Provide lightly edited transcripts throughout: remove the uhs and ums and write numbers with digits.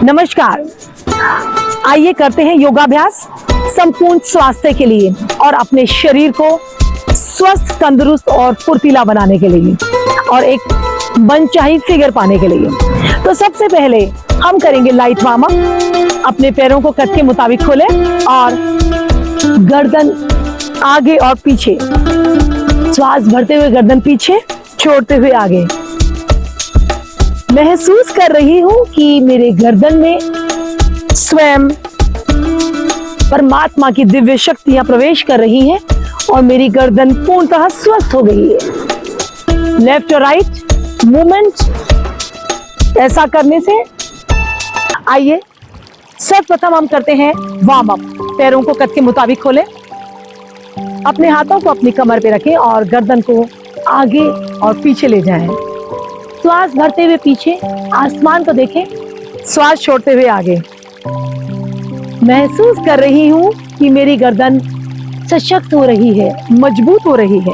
नमस्कार, आइए करते हैं योगाभ्यास संपूर्ण स्वास्थ्य के लिए और अपने शरीर को स्वस्थ, तंदुरुस्त और फुर्तीला बनाने के लिए और एक मनचाही फिगर पाने के लिए। तो सबसे पहले हम करेंगे लाइट वार्म अप। अपने पैरों को कद के मुताबिक खोलें और गर्दन आगे और पीछे, श्वास भरते हुए गर्दन पीछे, छोड़ते हुए आगे। महसूस कर रही हूं कि मेरे गर्दन में स्वयं परमात्मा की दिव्य शक्तियां प्रवेश कर रही हैं और मेरी गर्दन पूर्णतः स्वस्थ हो गई है। लेफ्ट और राइट मूवमेंट ऐसा करने से आइए सर्वप्रथम हम करते हैं वार्म अप। पैरों को कद के मुताबिक खोलें, अपने हाथों को अपनी कमर पे रखें और गर्दन को आगे और पीछे ले जाएं। श्वास भरते हुए पीछे, आसमान को देखें, श्वास छोड़ते हुए आगे। महसूस कर रही हूं कि मेरी गर्दन सशक्त हो रही है, मजबूत हो रही है।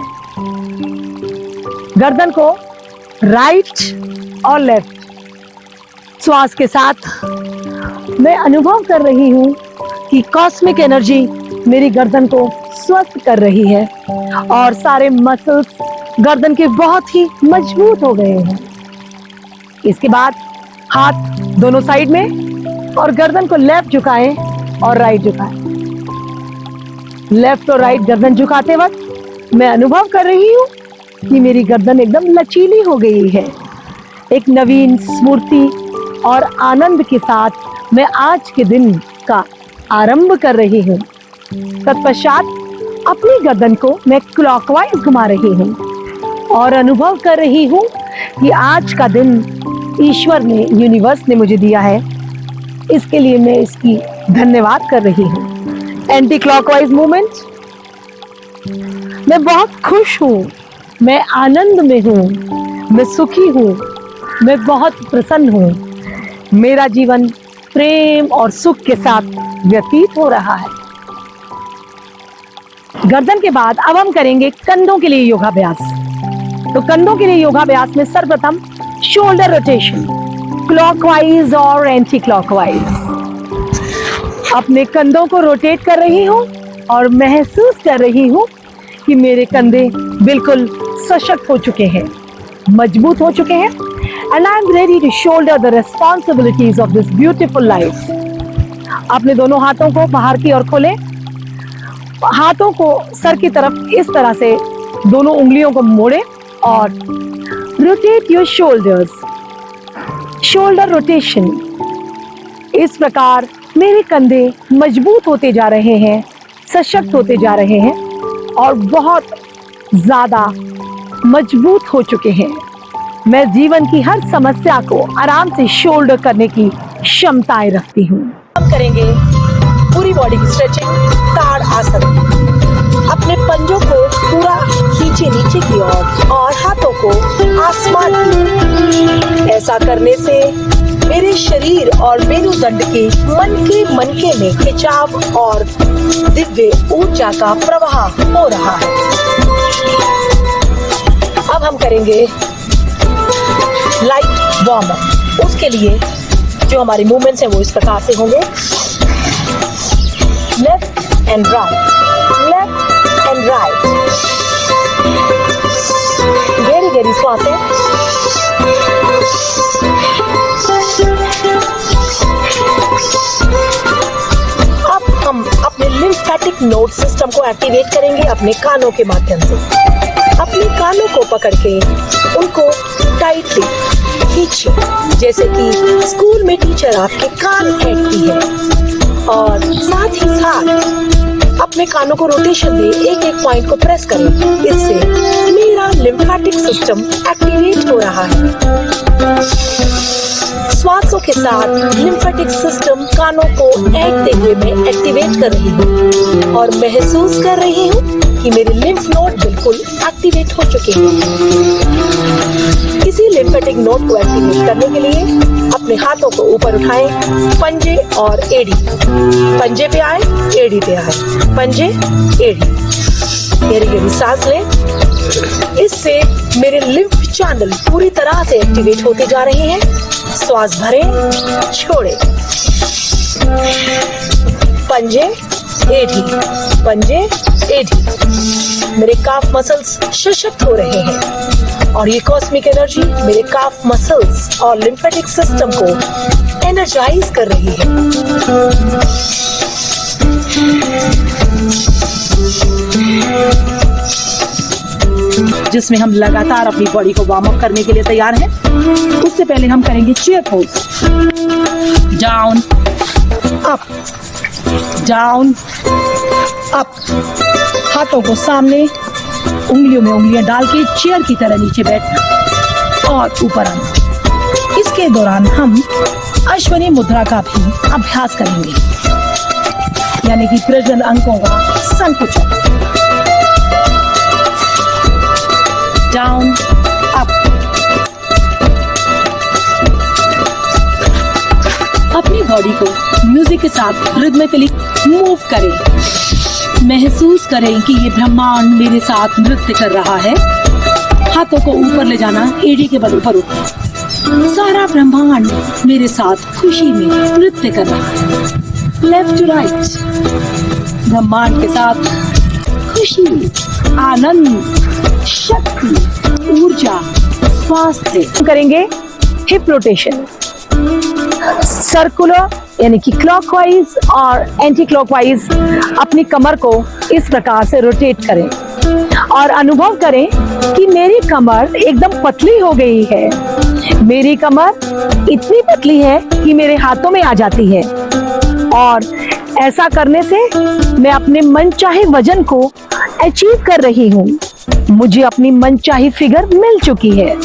गर्दन को राइट और लेफ्ट श्वास के साथ मैं अनुभव कर रही हूं कि कॉस्मिक एनर्जी मेरी गर्दन को स्वस्थ कर रही है और सारे मसल्स गर्दन के बहुत ही मजबूत हो गए हैं। इसके बाद हाथ दोनों साइड में और गर्दन को लेफ्ट झुकाएं और राइट झुकाएं। लेफ्ट और राइट गर्दन झुकाते वक्त मैं अनुभव कर रही हूं कि मेरी गर्दन एकदम लचीली हो गई है। एक नवीन स्फूर्ति और आनंद के साथ मैं आज के दिन का आरंभ कर रही हूं। तत्पश्चात अपनी गर्दन को मैं क्लॉकवाइज घुमा रही हूं और अनुभव कर रही हूं कि आज का दिन ईश्वर ने, यूनिवर्स ने मुझे दिया है। इसके लिए मैं इसकी धन्यवाद कर रही हूँ। Anti clockwise movement. मैं बहुत खुश हूँ, मैं आनंद में हूँ, मैं सुखी हूँ, मैं बहुत प्रसन्न हूँ। मेरा जीवन प्रेम और सुख के साथ व्यतीत हो रहा है। गर्दन के बाद अब हम करेंगे कंधों के लिए योगाभ्यास। तो कंधों के लिए योगाभ्यास में सर्वप्रथम शोल्डर रोटेशन, क्लॉकवाइज और एंटी क्लॉकवाइज। अपने कंधों को रोटेट कर रही हूं और महसूस कर रही हूं कि मेरे कंधे बिल्कुल सशक्त हो चुके हैं, मजबूत हो चुके हैं। And I am ready to shoulder the responsibilities of this beautiful life. अपने दोनों हाथों को बाहर की ओर खोलें, हाथों को सर की तरफ इस तरह से दोनों उंगलियों को मोड़ें और rotate your shoulders. Shoulder rotation. इस प्रकार मेरे कंधे मजबूत होते जा रहे हैं, सशक्त होते जा रहे हैं और बहुत ज्यादा मजबूत हो चुके हैं। मैं जीवन की हर समस्या को आराम से शोल्डर करने की क्षमताएं रखती हूँ। हम करेंगे पूरी बॉडी की स्ट्रेचिंग, ताड़ आसन। अपने पंजों को पूरा खींचे नीचे की ओर और हाथों को आसमान की। ऐसा करने से मेरे शरीर और मेरुदंड के मनके में खिंचाव और दिव्य ऊर्जा का प्रवाह हो रहा है। अब हम करेंगे लाइट वार्म अप। उसके लिए जो हमारे मूवमेंट्स हैं वो इस प्रकार से होंगे। Left and right, left and right. गहरी गहरी श्वासें। अब हम अपने लिम्फेटिक नोड सिस्टम को एक्टिवेट करेंगे अपने कानों के माध्यम से। अपने कानों को पकड़ के उनको टाइटली खींचिए, जैसे कि स्कूल में टीचर आपके कान फेंटती है। और साथ ही साथ अपने कानों को रोटेशन दे, एक एक पॉइंट को प्रेस करें। इससे मेरा लिम्फेटिक सिस्टम एक्टिवेट हो रहा है। श्वासों के साथ लिम्फेटिक सिस्टम कानों को ऐंठते हुए मैं एक्टिवेट कर रही हूँ और महसूस कर रही हूँ कि मेरे लिम्फ नोड बिल्कुल एक्टिवेट हो चुके हैं। इसी लिम्फेटिक नोड को एक्टिवेट करने के लिए अपने हाथों को ऊपर उठाएं, पंजे और एड़ी। पंजे पे आए, एड़ी पे आए, पंजे एड़ी। गहरी गहरी सांस लें। इससे मेरे लिम्फ चैनल पूरी तरह से एक्टिवेट होते जा रहे हैं। श्वास भरे, छोड़े, पंजे एडी, पंजे एडी। मेरे काफ मसल्स सशक्त हो रहे हैं और ये कॉस्मिक एनर्जी मेरे काफ मसल्स और लिम्फेटिक सिस्टम को एनर्जाइज कर रही है। जिसमें हम लगातार अपनी बॉडी को वार्म अप करने के लिए तैयार हैं। उससे पहले हम करेंगे chair pose. Down up, down up. हाथों को सामने, उंगलियों में उंगलियां डाल के चेयर की तरह नीचे बैठना और ऊपर आना। इसके दौरान हम अश्वनी मुद्रा का भी अभ्यास करेंगे, यानी कि प्रजनन अंगों का संकुचन। Down up. अपनी बॉडी को म्यूजिक के साथ रिदमिकली मूव करें। महसूस करें कि ये ब्रह्मांड मेरे साथ नृत्य कर रहा है। हाथों को ऊपर ले जाना, एड़ी के बल ऊपर उठना। सारा ब्रह्मांड मेरे साथ खुशी में नृत्य कर रहा है। लेफ्ट टू राइट, ब्रह्मांड के साथ खुशी, आनंद, शक्ति, ऊर्जा, स्वास्थ्य। करेंगे हिप रोटेशन, सर्कुलर यानी कि क्लॉकवाइज और एंटी क्लॉकवाइज। अपनी कमर को इस प्रकार से रोटेट करें और अनुभव करें कि मेरी कमर एकदम पतली हो गई है। मेरी कमर इतनी पतली है कि मेरे हाथों में आ जाती है और ऐसा करने से मैं अपने मनचाहे वजन को अचीव कर रही हूँ। मुझे अपनी मनचाही फिगर मिल चुकी है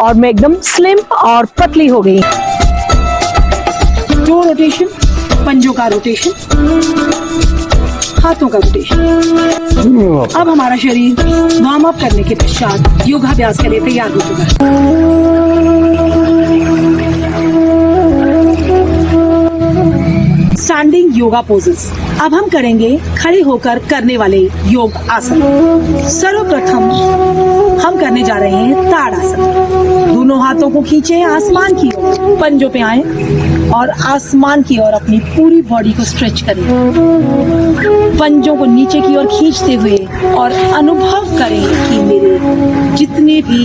और मैं एकदम स्लिम और पतली हो गई। टो रोटेशन, पंजों का रोटेशन, हाथों का रोटेशन। अब हमारा शरीर वार्म अप करने के पश्चात योगाभ्यास के लिए तैयार हो चुका है। Standing yoga poses. अब हम करेंगे खड़े होकर करने वाले योग आसन। सर्वप्रथम हम करने जा रहे हैं ताड़ासन। दोनों हाथों को खींचे आसमान की ओर, पंजों पे आए और आसमान की ओर अपनी पूरी बॉडी को स्ट्रेच करें। पंजों को नीचे की ओर खींचते हुए और अनुभव करें कि मेरे जितने भी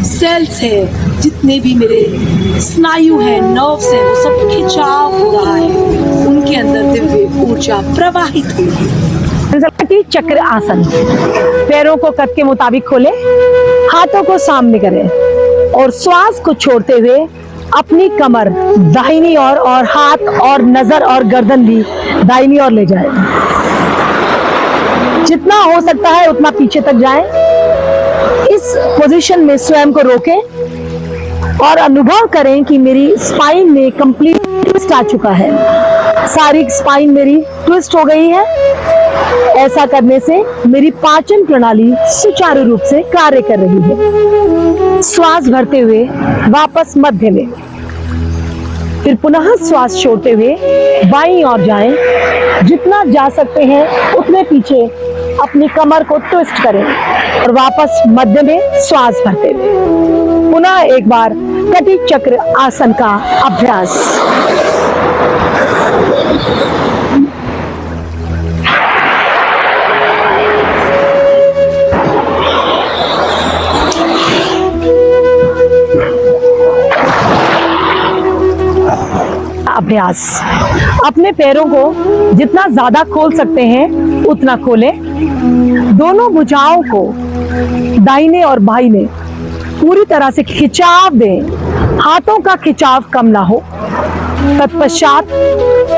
सेल्स है, जितने भी मेरे स्नायु है, नर्व्स है, वो सब खिंचाव हो रहा है। उनके अंदर दिव्य ऊर्जा प्रवाहित हो रही है। चक्र आसन। पैरों को कद के मुताबिक खोलें, हाथों को सामने करें और श्वास को छोड़ते हुए अपनी कमर दाहिनी ओर और हाथ और नजर और गर्दन भी दाहिनी ओर ले जाएं। जितना हो सकता है उतना पीछे तक जाएं। इस पोजीशन में स्वयं को रोकें और अनुभव करें कि मेरी स्पाइन में कंप्लीट ट्विस्ट आ चुका है। सारी स्पाइन मेरी ट्विस्ट हो गई है। ऐसा करने से मेरी पाचन प्रणाली सुचारू रूप से कार्य कर रही है। श्वास भरते हुए वापस मध्य में, फिर पुनः श्वास छोड़ते हुए बाईं ओर जाएं। जितना जा सकते हैं उतने पीछे अपनी कमर को ट्विस्ट करें और वापस मध्य में श्वास भरते हुए पुनः एक बार कटी चक्र आसन का अभ्यास। अभ्यास। अपने पैरों को जितना ज्यादा खोल सकते हैं उतना खोलें। दोनों भुजाओं को दाहिने और बाईं पूरी तरह से खिंचाव दें। हाथों का खिंचाव कम ना हो। तत्पश्चात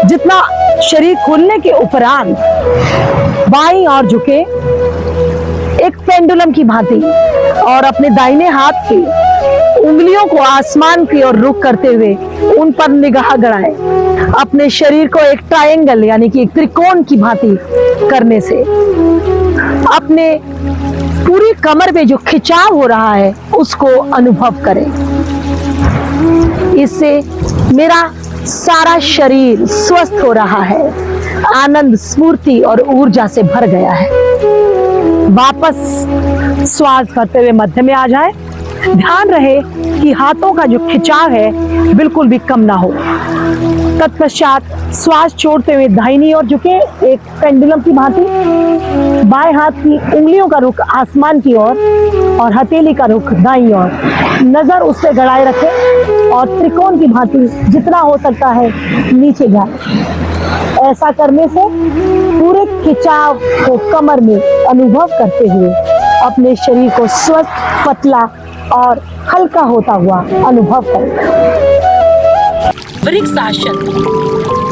जितना शरीर खुलने के उपरांत बाईं ओर झुके एक पेंडुलम की भांति और अपने दाहिने हाथ की उंगलियों को आसमान की ओर रुख करते हुए उन पर निगाह गड़ाएं। अपने शरीर को एक ट्रायंगल यानी कि एक त्रिकोण की भांति करने से अपने पूरी कमर में जो खिंचाव हो रहा है उसको अनुभव करें। इससे मेरा सारा शरीर स्वस्थ हो रहा है, आनंद, स्फूर्ति और ऊर्जा से भर गया है। वापस श्वास भरते हुए मध्य में आ जाए ध्यान रहे कि हाथों का जो खिंचाव है बिल्कुल भी कम ना हो। तत्पश्चात श्वास छोड़ते हुए दाहिनी ओर झुके, एक पेंडुलम की भांति। बाएं हाथ की उंगलियों का रुख आसमान की ओर और हथेली का रुख दाईं ओर, नजर उस पर गड़ाए रखें और त्रिकोण की भांति जितना हो सकता है नीचे जाए। ऐसा करने से पूरे खिंचाव को कमर में अनुभव करते हुए अपने शरीर को स्वस्थ, पतला और हल्का होता हुआ अनुभव करें। Vrikshasana,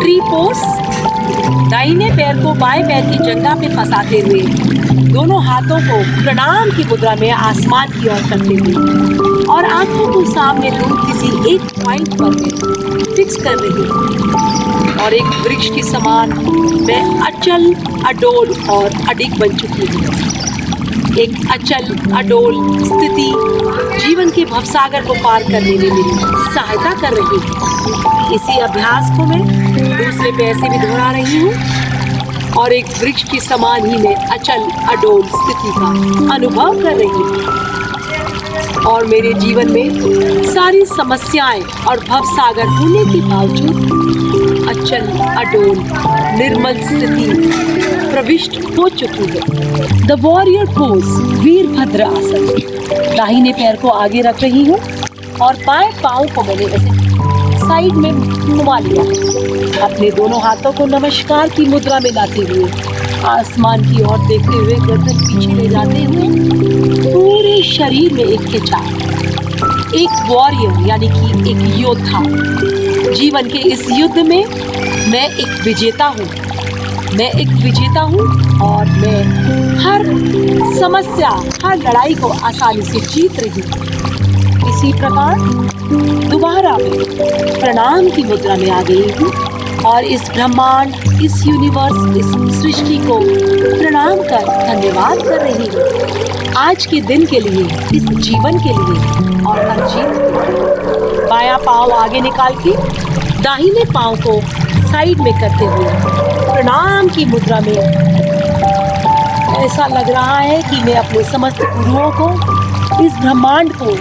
tree pose. दाहिने पैर को बाएं पैर की जंघा पे फंसाते हुए दोनों हाथों को प्रणाम की मुद्रा में आसमान की ओर करते हुए और आंखों को सामने दूर किसी एक पॉइंट पर फिक्स कर रही हूँ और एक वृक्ष के समान मैं अचल, अडोल और अडिग बन चुकी हूँ। एक अचल, अडोल स्थिति जीवन के भवसागर को पार करने में मेरी सहायता कर रही है। इसी अभ्यास को मैं दूसरे पैर से भी दोहरा रही हूँ और एक वृक्ष के समान ही मैं अचल, अडोल स्थिति का अनुभव कर रही हूँ और मेरे जीवन में सारी समस्याएं और भवसागर होने के बावजूद अचल, अडोल, निर्मल स्थिति प्रविष्ट हो चुकी है। द वॉरियर पोज, वीरभद्र आसन। दाहिने पैर को आगे रख रही हूँ और बाएं पाँव को मैंने ऐसे साइड में घुमा लिया। अपने दोनों हाथों को नमस्कार की मुद्रा में लाते हुए आसमान की ओर देखते हुए गर्दन पीछे ले जाते हुए पूरे शरीर में एक खिंचाव। एक वॉरियर यानी कि एक योद्धा। जीवन के इस युद्ध में मैं एक विजेता हूँ। मैं एक विजेता हूँ और मैं हर समस्या, हर लड़ाई को आसानी से जीत रही हूँ। इसी प्रकार दोबारा मैं प्रणाम की मुद्रा में आ गई हूँ और इस ब्रह्मांड, इस यूनिवर्स, इस सृष्टि को प्रणाम कर धन्यवाद कर रही हूँ आज के दिन के लिए, इस जीवन के लिए और हर जीत के लिए। बायां पाँव आगे निकाल के दाहिने पाँव को साइड में करते हुए प्रणाम की मुद्रा में ऐसा लग रहा है कि मैं अपने समस्त गुरुओं को, इस ब्रह्मांड को,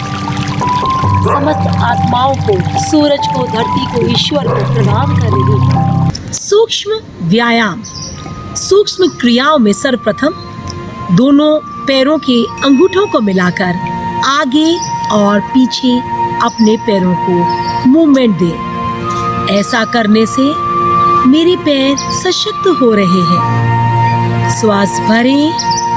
समस्त आत्माओं को, सूरज को, धरती को, ईश्वर को प्रणाम कर रही हूँ। सूक्ष्म व्यायाम। सूक्ष्म क्रियाओं में सर्वप्रथम दोनों पैरों के अंगूठों को मिलाकर आगे और पीछे अपने पैरों को मूवमेंट दें। ऐसा करने से मेरे पैर सशक्त हो रहे हैं। श्वास भरें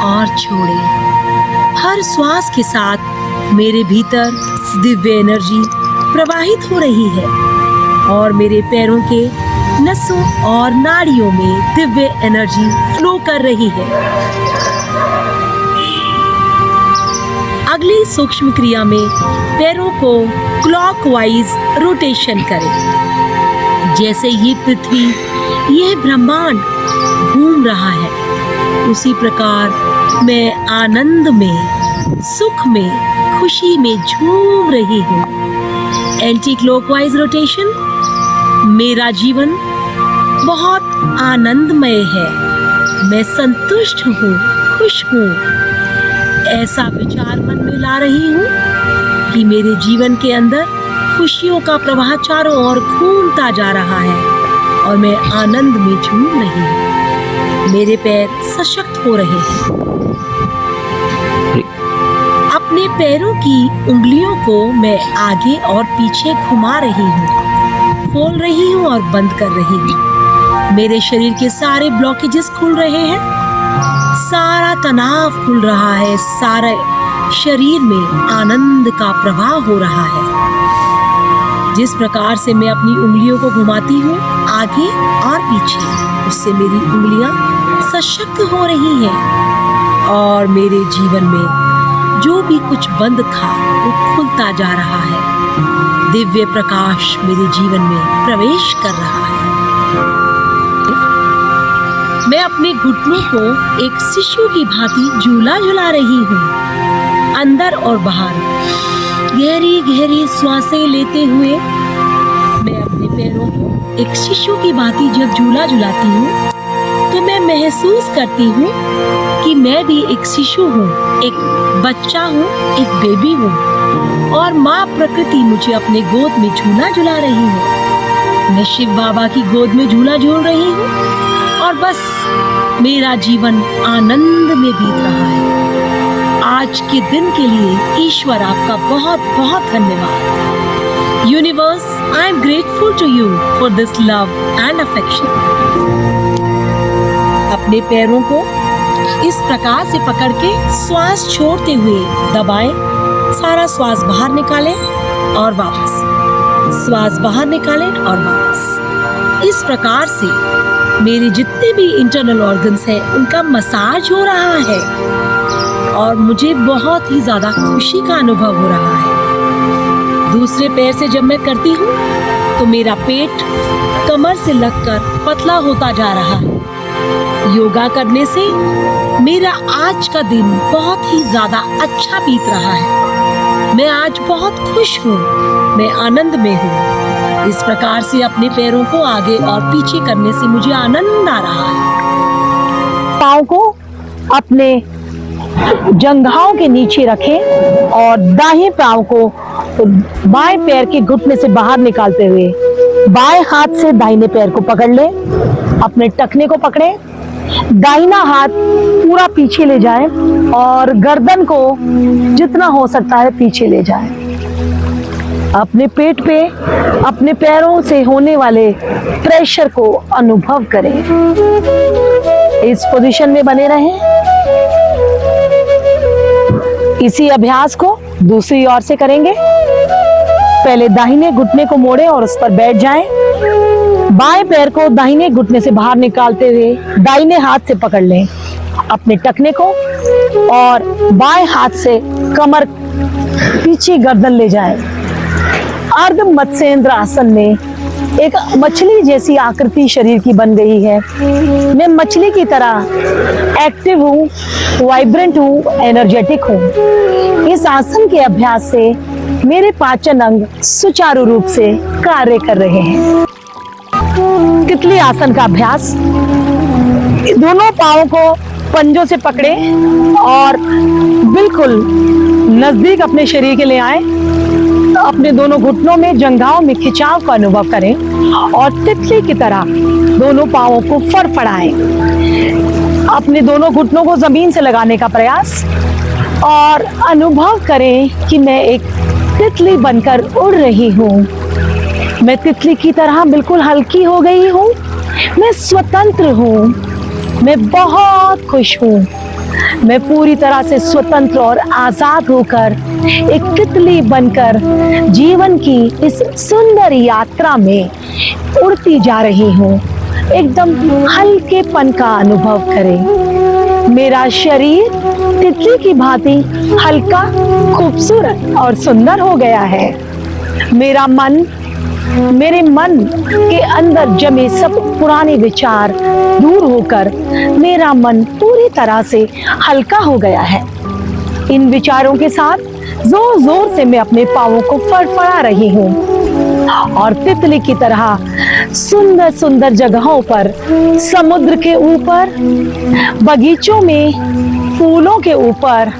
और छोड़ें। हर श्वास के साथ मेरे भीतर दिव्य एनर्जी प्रवाहित हो रही है और मेरे पैरों के नसों और नाड़ियों में दिव्य एनर्जी फ्लो कर रही है। अगली सूक्ष्म क्रिया में पैरों को क्लॉकवाइज रोटेशन करें। जैसे ये पृथ्वी, यह ब्रह्मांड घूम रहा है, उसी प्रकार मैं आनंद में, सुख में, खुशी में झूम रही हूँ। Anti clockwise rotation. मेरा जीवन बहुत आनंदमय है। मैं संतुष्ट हूँ, खुश हूँ। ऐसा विचार मन में ला रही हूँ कि मेरे जीवन के अंदर खुशियों का प्रवाह चारों ओर घूमता जा रहा है और मैं आनंद में झूम रही हूँ। मेरे पैर सशक्त हो रहे हैं। अपने पैरों की उंगलियों को मैं आगे और पीछे घुमा रही हूँ, खोल रही हूँ और बंद कर रही हूँ। मेरे शरीर के सारे ब्लॉकेजेस खुल रहे हैं, सारा तनाव खुल रहा है, सारे शरीर में आनंद का प्रवाह हो रहा है। जिस प्रकार से मैं अपनी उंगलियों को घुमाती हूँ आगे और पीछे, उससे मेरी उंगलियां सशक्त हो रही हैं और मेरे जीवन में जो भी कुछ बंद था वो खुलता जा रहा है। दिव्य प्रकाश मेरे जीवन में प्रवेश कर रहा है। मैं अपने घुटनों को एक शिशु की भांति झूला झुला रही हूँ, अंदर और बाहर। गहरी गहरी सांसें लेते हुए मैं अपने पैरों को एक शिशु की भांति जब झूला झुलाती हूँ तो मैं महसूस करती हूँ कि मैं भी एक शिशु हूँ, एक बच्चा हूँ, एक बेबी हूँ। और माँ प्रकृति मुझे अपने गोद में झूला झुला रही है। मैं शिव बाबा की गोद में झूला झूल रही हूँ और बस मेरा जीवन आनंद में बीत रहा है। आज के दिन के लिए ईश्वर आपका बहुत बहुत धन्यवाद। Universe, I am grateful to you for this love and affection. अपने पैरों को इस प्रकार से पकड़ के श्वास छोड़ते हुए दबाएं। सारा श्वास बाहर निकालें और वापस, श्वास बाहर निकालें और वापस। इस प्रकार से मेरे जितने भी इंटरनल ऑर्गन्स हैं उनका मसाज हो रहा है और मुझे बहुत ही ज्यादा खुशी का अनुभव हो रहा है। दूसरे पैर से जब मैं करती हूँ तो मेरा पेट कमर से लगकर पतला होता जा रहा है। योगा करने से मेरा आज का दिन बहुत ही ज्यादा अच्छा बीत रहा है। मैं आज बहुत खुश हूँ, मैं आनंद में हूँ। इस प्रकार से अपने पैरों को आगे और पीछे करने से मुझे आनंद आ रहा है। पाँव को अपने जंघाओं के नीचे रखें और दाहिने पाँव को बाएं पैर के घुटने से बाहर निकालते हुए बाएं हाथ से दाहिने पैर को पकड़ लें। अपने टखने को पकड़ें, दाहिना हाथ पूरा पीछे ले जाएं और गर्दन को जितना हो सकता है पीछे ले जाएं। अपने पेट पे अपने पैरों से होने वाले प्रेशर को अनुभव करें। इस पोजीशन में बने रहें। इसी अभ्यास को दूसरी ओर से करेंगे। पहले दाहिने घुटने को मोड़ें और उस पर बैठ जाएं। बाएं पैर को दाहिने घुटने से बाहर निकालते हुए दाहिने हाथ से पकड़ लें अपने टखने को और बाएं हाथ से कमर पीछे गर्दन ले जाएं। अर्ध मत्स्येंद्र आसन में एक मछली जैसी आकृति शरीर की बन गई है। मैं मछली की तरह एक्टिव हूँ, वाइब्रेंट हूँ, एनर्जेटिक हूँ। इस आसन के अभ्यास से मेरे पाचन अंग सुचारू रूप से कार्य कर रहे हैं। तितली आसन का अभ्यास। दोनों पाँवों को पंजों से पकड़े और बिल्कुल नजदीक अपने शरीर के ले आए। अपने दोनों घुटनों में जंघाओं में खिंचाव का अनुभव करें और तितली की तरह दोनों पाँवों को फड़फड़ाएं। अपने दोनों घुटनों को जमीन से लगाने का प्रयास और अनुभव करें कि मैं एक तितली बनकर उड़ रही हूँ। मैं तितली की तरह बिल्कुल हल्की हो गई हूँ। मैं स्वतंत्र हूँ। मैं बहुत खुश हूँ। मैं पूरी तरह से स्वतंत्र और आजाद होकर एक तितली बनकर जीवन की इस सुंदर यात्रा में उड़ती जा रही हूँ। एकदम हल्केपन का अनुभव करें। मेरा शरीर तितली की भांति हल्का, खूबसूरत और सुंदर हो गया है। मेरे मन के अंदर जमे सब पुराने विचार दूर होकर मेरा मन पूरी तरह से हल्का हो गया है। इन विचारों के साथ जोर जोर से मैं अपने पाँवों को फड़फड़ा रही हूँ और तितली की तरह सुंदर सुंदर जगहों पर, समुद्र के ऊपर, बगीचों में, फूलों के ऊपर,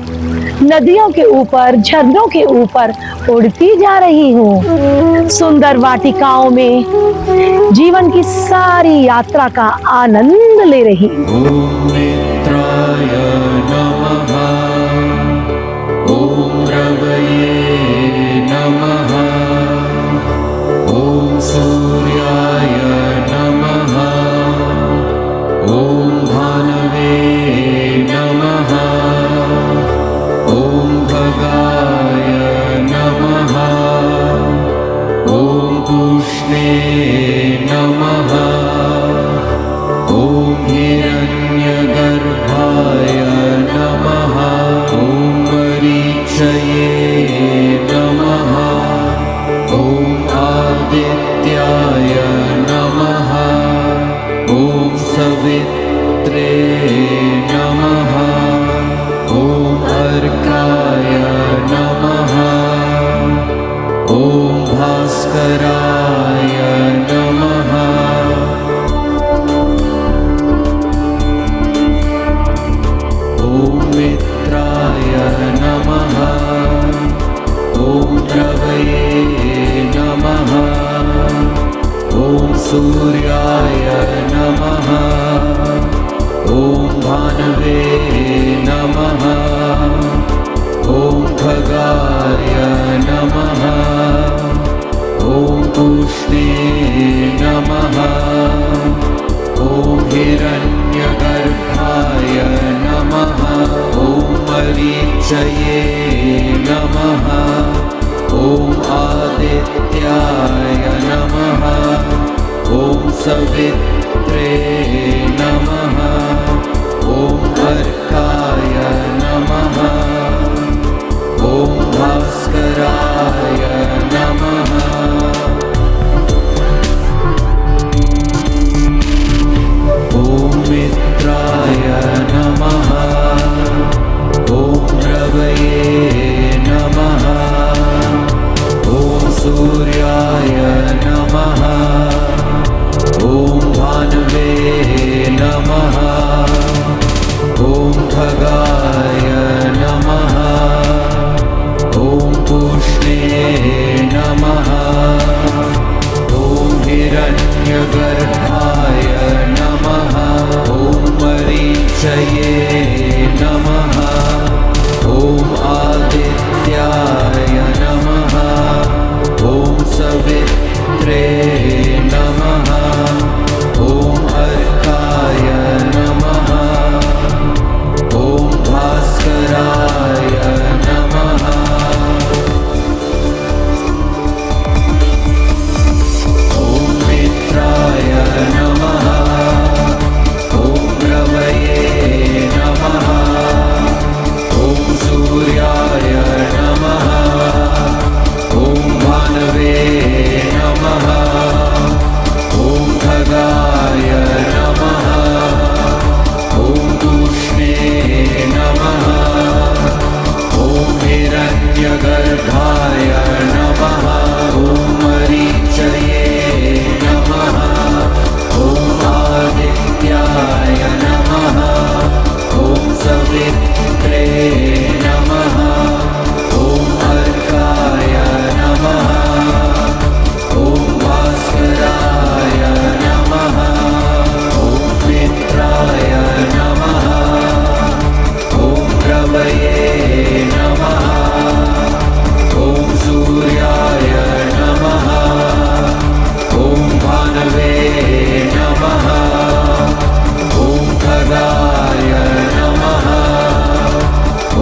नदियों के ऊपर, झरनों के ऊपर उड़ती जा रही हूँ। सुंदर वाटिकाओं में जीवन की सारी यात्रा का आनंद ले रही हूँ। ओम मित्राय नमः। ओम रवये नमः। ओम सूर्याय नमः। ओम भानवे नमः। ओम भगाय नमः। ओम तुष्णे नमः। ओम हिरण्यगर्भाय नमः। ओम मरीचये नमः। ओम आदित्याय नमः। ओम सवित्रे नमः। ओम अर्काय नमः। ओम भास्कराय नमः। ओम मित्राय नमः। पूष्णे नमः ॐ हिरण्यगर्भाय नमः ॐ मरीचये नमः ॐ आदित्याय नमः ॐ सवित्रे नमः ॐ अर्काय नमः ॐ भास्कराय नमः ॐ मित्राय नमः ॐ रवये नमः ॐ सूर्याय नमः ॐ भानवे नमः ॐ खगाय नमः ॐ पूष्णे नमः ॐ हिरण्यगर्भाय नमः ॐ मरीचये नमः ॐ आदित्याय नमः ॐ सवित्रे नमः ॐ अर्काय नमः ॐ भास्कराय नमः ॐ मित्राय नमः ॐ रवये नमः ॐ सूर्याय नमः ॐ भानवे नमः ॐ खगाय नमः ॐ पूष्णे नमः ॐ हिरण्यगर्भाय नमः ॐ मरीचये नमः ॐ आदित्याय नमः ॐ सवित्रे नमः ॐ अर्काय नमः ॐ भास्कराय नमः ॐ मित्राय नमः ॐ रवये नमः ॐ सूर्याय नमः ॐ भानवे नमः ॐ खगाय नमः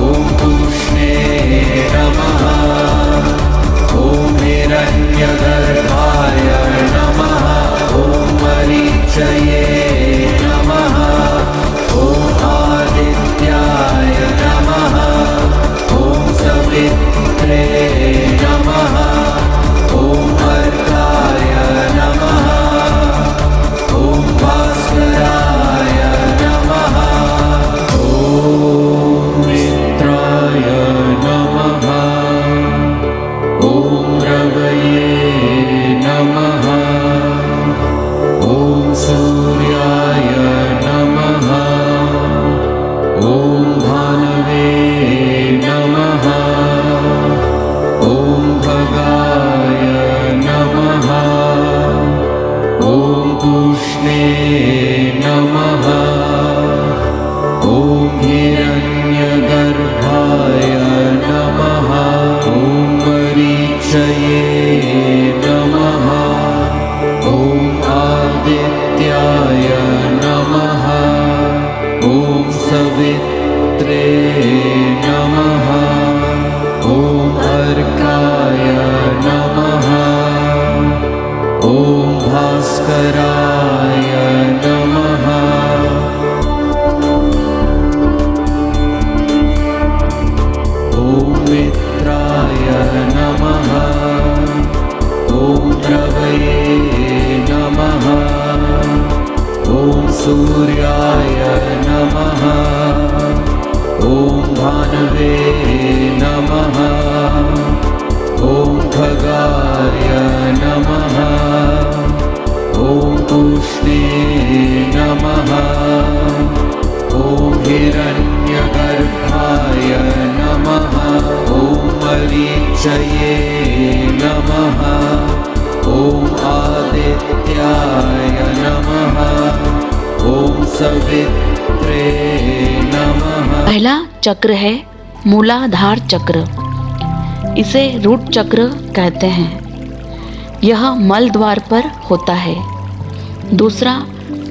ॐ पूष्णे नमः ॐ हिरण्यगर्भाय नमः ॐ मरीचये नमः ॐ आदित्याय नमः ॐ सवित्रे नमः ॐ अर्काय नमः ॐ भास्कराय नमः ॐ मित्राय नमः ॐ रवये नमः ॐ सूर्याय नमः ॐ भानवे नमः ॐ भगाय नमः ॐ पूष्णे नमः ॐ हिरण्यगर्भाय नमः ॐ मरीचये नमः ॐ आदित्याय नमः ॐ सवित्रे नमः ॐ अर्काय नमः ॐ भास्कराय नमः ॐ मित्राय नमः ॐ रवये नमः ॐ सूर्याय नमः ॐ भानवे नमः ॐ खगाय नमः ॐ पूष्णे नमः ॐ हिरण्यगर्भाय नमः ॐ मरीचये नमः ॐ आदित्याय नमः ॐ सवित्रे नमः। पहला चक्र है मूलाधार चक्र, इसे रूट चक्र कहते हैं। यह मल द्वार पर होता है। दूसरा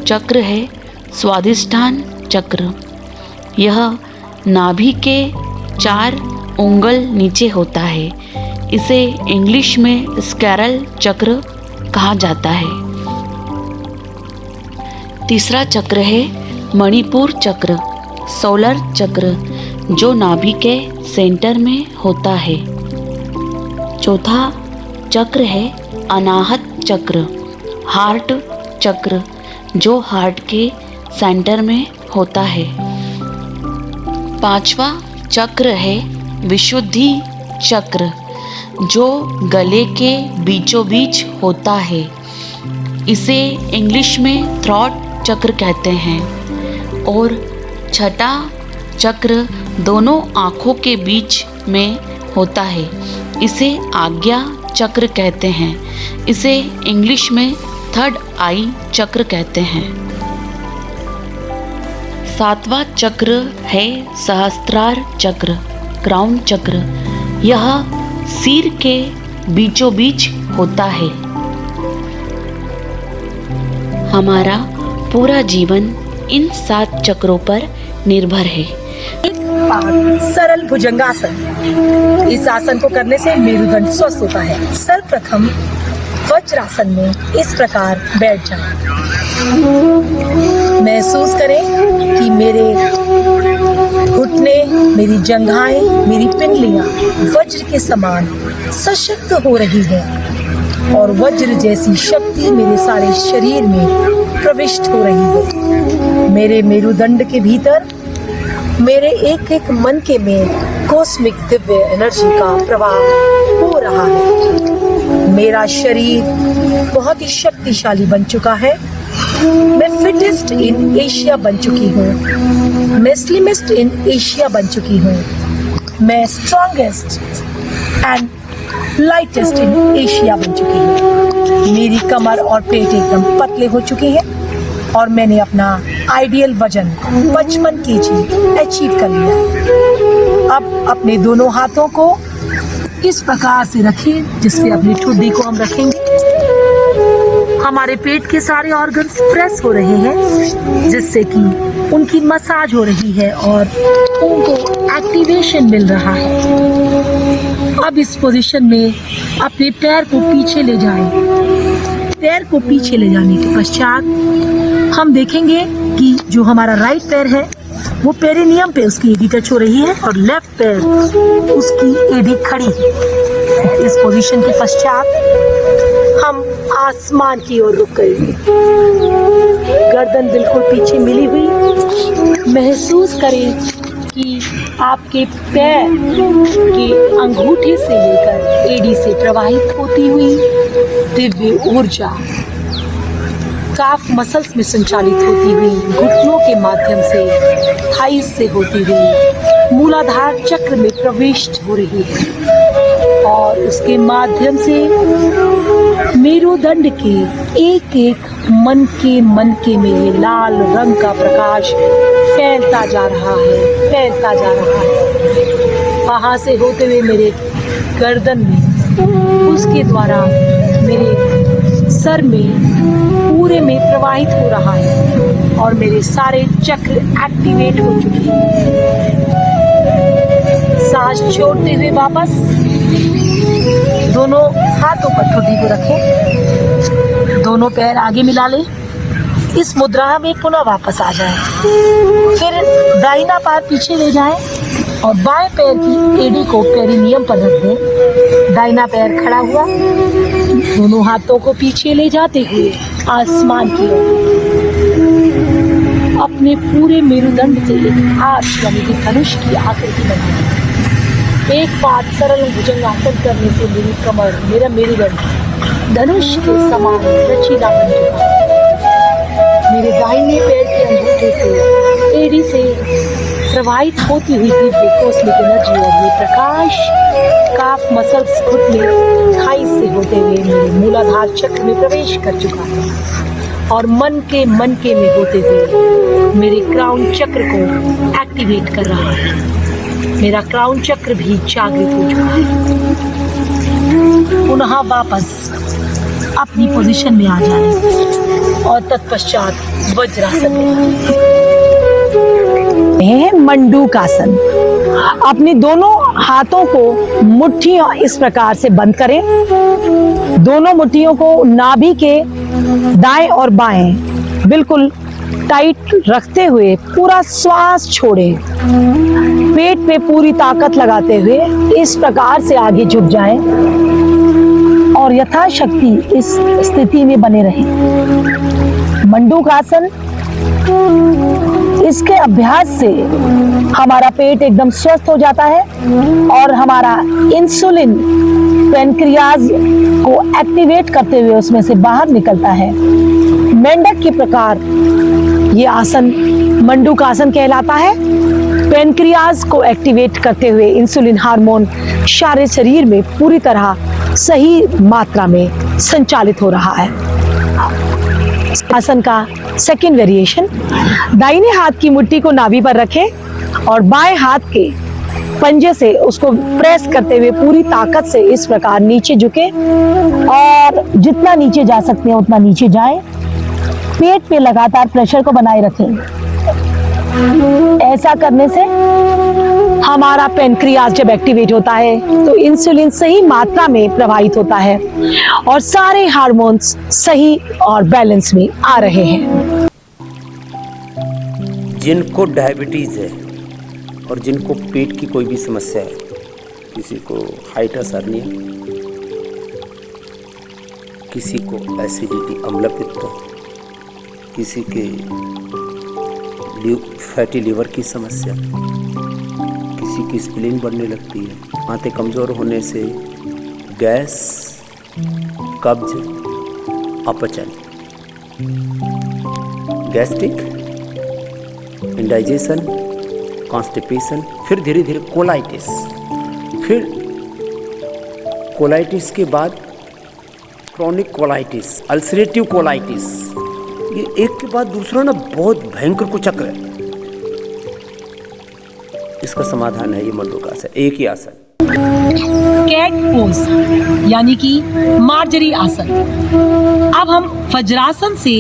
चक्र है स्वादिष्ठान चक्र। यह नाभि के 4 उंगल नीचे होता है। इसे इंग्लिश में स्कैरल चक्र कहा जाता है। तीसरा चक्र है मणिपुर चक्र, सोलर चक्र, जो नाभि के सेंटर में होता है। चौथा चक्र है अनाहत चक्र, हार्ट चक्र, जो हार्ट के सेंटर में होता है। पांचवा चक्र है विशुद्धि चक्र, जो गले के बीचों बीच होता है। इसे इंग्लिश में थ्रॉट चक्र कहते हैं। और छठा चक्र दोनों आँखों के बीच में होता है। इसे आज्ञा चक्र कहते हैं। इसे इंग्लिश में थर्ड आई चक्र कहते हैं। सातवां चक्र है सहस्त्रार चक्र, क्राउन चक्र। यह सिर के बीचों बीच होता है। हमारा पूरा जीवन इन 7 चक्रों पर निर्भर है। सरल भुजंगासन। इस आसन को करने से मेरुदंड स्वस्थ होता है। सर्वप्रथम वज्रासन में इस प्रकार बैठ जाएं। महसूस करें कि मेरे घुटने, मेरी जंघाएं, मेरी पिंडलियां वज्र के समान सशक्त हो रही हैं और वज्र जैसी शक्ति मेरे सारे शरीर में प्रविष्ट हो रही है। मेरे मेरुदंड के भीतर मेरे एक एक मन के में कॉस्मिक दिव्य एनर्जी का प्रवाह हो रहा है। मेरा शरीर बहुत ही शक्तिशाली बन चुका है। मैं फिटेस्ट इन एशिया बन चुकी हूँ। मैं स्लिमेस्ट इन एशिया बन चुकी हूँ। मैं strongest and lightest in Asia बन चुकी हूँ। मेरी कमर और पेट एकदम पतले हो चुके हैं और मैंने अपना आइडियल वजन 55 kg अचीव कर लिया। अब अपने दोनों हाथों को इस प्रकार से रखिए जिससे अपनी ठुड्डी को हम रखेंगे। हमारे पेट के सारे ऑर्गन्स प्रेस हो रहे हैं जिससे कि उनकी मसाज हो रही है और उनको एक्टिवेशन मिल रहा है। अब इस पोजीशन में अपने पैर को पीछे ले जाएं। पैर को पीछे ले जाने के पश्चात हम देखेंगे कि जो हमारा राइट पैर है वो पेरिनियम पे उसकी एडी टच हो रही है और लेफ्ट पैर उसकी एडी खड़ी है। इस पोजीशन के पश्चात हम आसमान की ओर रुक गए। गर्दन बिल्कुल पीछे मिली हुई। महसूस करें कि आपके पैर के अंगूठे से लेकर एडी से प्रवाहित होती हुई दिव्य ऊर्जा काफ मसल्स में संचालित होती हुई घुटनों के माध्यम से थाइस से होती हुई मूलाधार चक्र में प्रविष्ट हो रही है और उसके माध्यम से मेरुदंड के एक एक मन के में ये लाल रंग का प्रकाश फैलता जा रहा है। वहां से होते हुए मेरे गर्दन में, उसके द्वारा मेरे सर में पूरे में प्रवाहित हो रहा है और मेरे सारे चक्र एक्टिवेट हो चुके हैं। सांस छोड़ते हुए वापस दोनों हाथों पर ठुड्डी को रखें। दोनों पैर आगे मिला लें। इस मुद्रा में पुनः वापस आ जाएं। फिर दाहिना पैर पीछे ले जाएं और बाएं पैर की एडी को पेरिनियम पर रख दें। दाहिना पैर खड़ा हुआ, दोनों हाथों को पीछे ले जाते हुए आसमान की ओर अपने पूरे मेरुदंड से एक आर्च यानी कि धनुष की आकृति बनाएं। एक बात, सरल भुजंगासन करने से मेरी कमर, मेरा मेरुदंड धनुष के समान लचीला बन चुका है। मेरे दाहिने पैर के अंगूठे से एडी से प्रवाहित होती हुई दिव्य कॉस्मिक एनर्जी और ये प्रकाश काफ मसल्स घुटने थाइस से होते हुए मेरे मूलाधार चक्र में प्रवेश कर चुका है और मन के में होते हुए मेरे क्राउन चक्र को एक्टिवेट कर रहा है। मेरा क्राउन चक्र भी जागृत हो चुका है। पुनः वापस अपनी पोजीशन में आ जाए और तत्पश्चात वज्रासन में। है मंडूकासन। अपने दोनों हाथों को मुट्ठियों इस प्रकार से बंद करें। दोनों मुट्ठियों को नाभि के दाएं और बाएं बिल्कुल टाइट रखते हुए पूरा श्वास छोड़ें। पेट पे पूरी ताकत लगाते हुए इस प्रकार से आगे झुक जाएं और यथाशक्ति इस स्थिति में बने रहें। मंडूकासन, इसके अभ्यास से हमारा पेट एकदम स्वस्थ हो जाता है और हमारा इंसुलिन पैनक्रियाज को एक्टिवेट करते हुए उसमें से बाहर निकलता है। मेंढक के प्रकार ये आसन मंडूकासन कहलाता है। पैनक्रियाज को एक्टिवेट करते हुए इंसुलिन हार्मोन सारे शरीर में पूरी तरह सही मात्रा में संचालित हो रहा है। आसन का सेकंड वेरिएशन, दाहिने हाथ की मुट्ठी को नाभि पर रखें और बाएं हाथ के पंजे से उसको प्रेस करते हुए पूरी ताकत से इस प्रकार नीचे झुके और जितना नीचे जा सकते हैं उतना नीचे जाएं। पेट पे लगातार प्रेशर को बनाए रखें। ऐसा करने से हमारा पैनक्रियाज जब एक्टिवेट होता है तो इंसुलिन सही मात्रा में प्रवाहित होता है और सारे हार्मोन्स सही और बैलेंस में आ रहे हैं। जिनको डायबिटीज़ है और जिनको पेट की कोई भी समस्या है, किसी को हाइटस हर्निया, किसी को एसिडिटी अम्लपित्त, किसी के फैटी लीवर की समस्या, किसी की स्प्लीन बढ़ने लगती है, आंतें कमज़ोर होने से गैस, कब्ज, अपचन, गैस्ट्रिक, इंडाइजेशन, कॉन्स्टिपेशन, फिर धीरे धीरे कोलाइटिस, फिर कोलाइटिस के बाद क्रोनिक कोलाइटिस, अल्सरेटिव कोलाइटिस, ये एक के बाद दूसरा ना बहुत भयंकर कुचक्र है। इसका समाधान है ये मंडूकासन, एक ही आसन। कैट पोज यानी कि मार्जरी आसन। अब हम वज्रासन से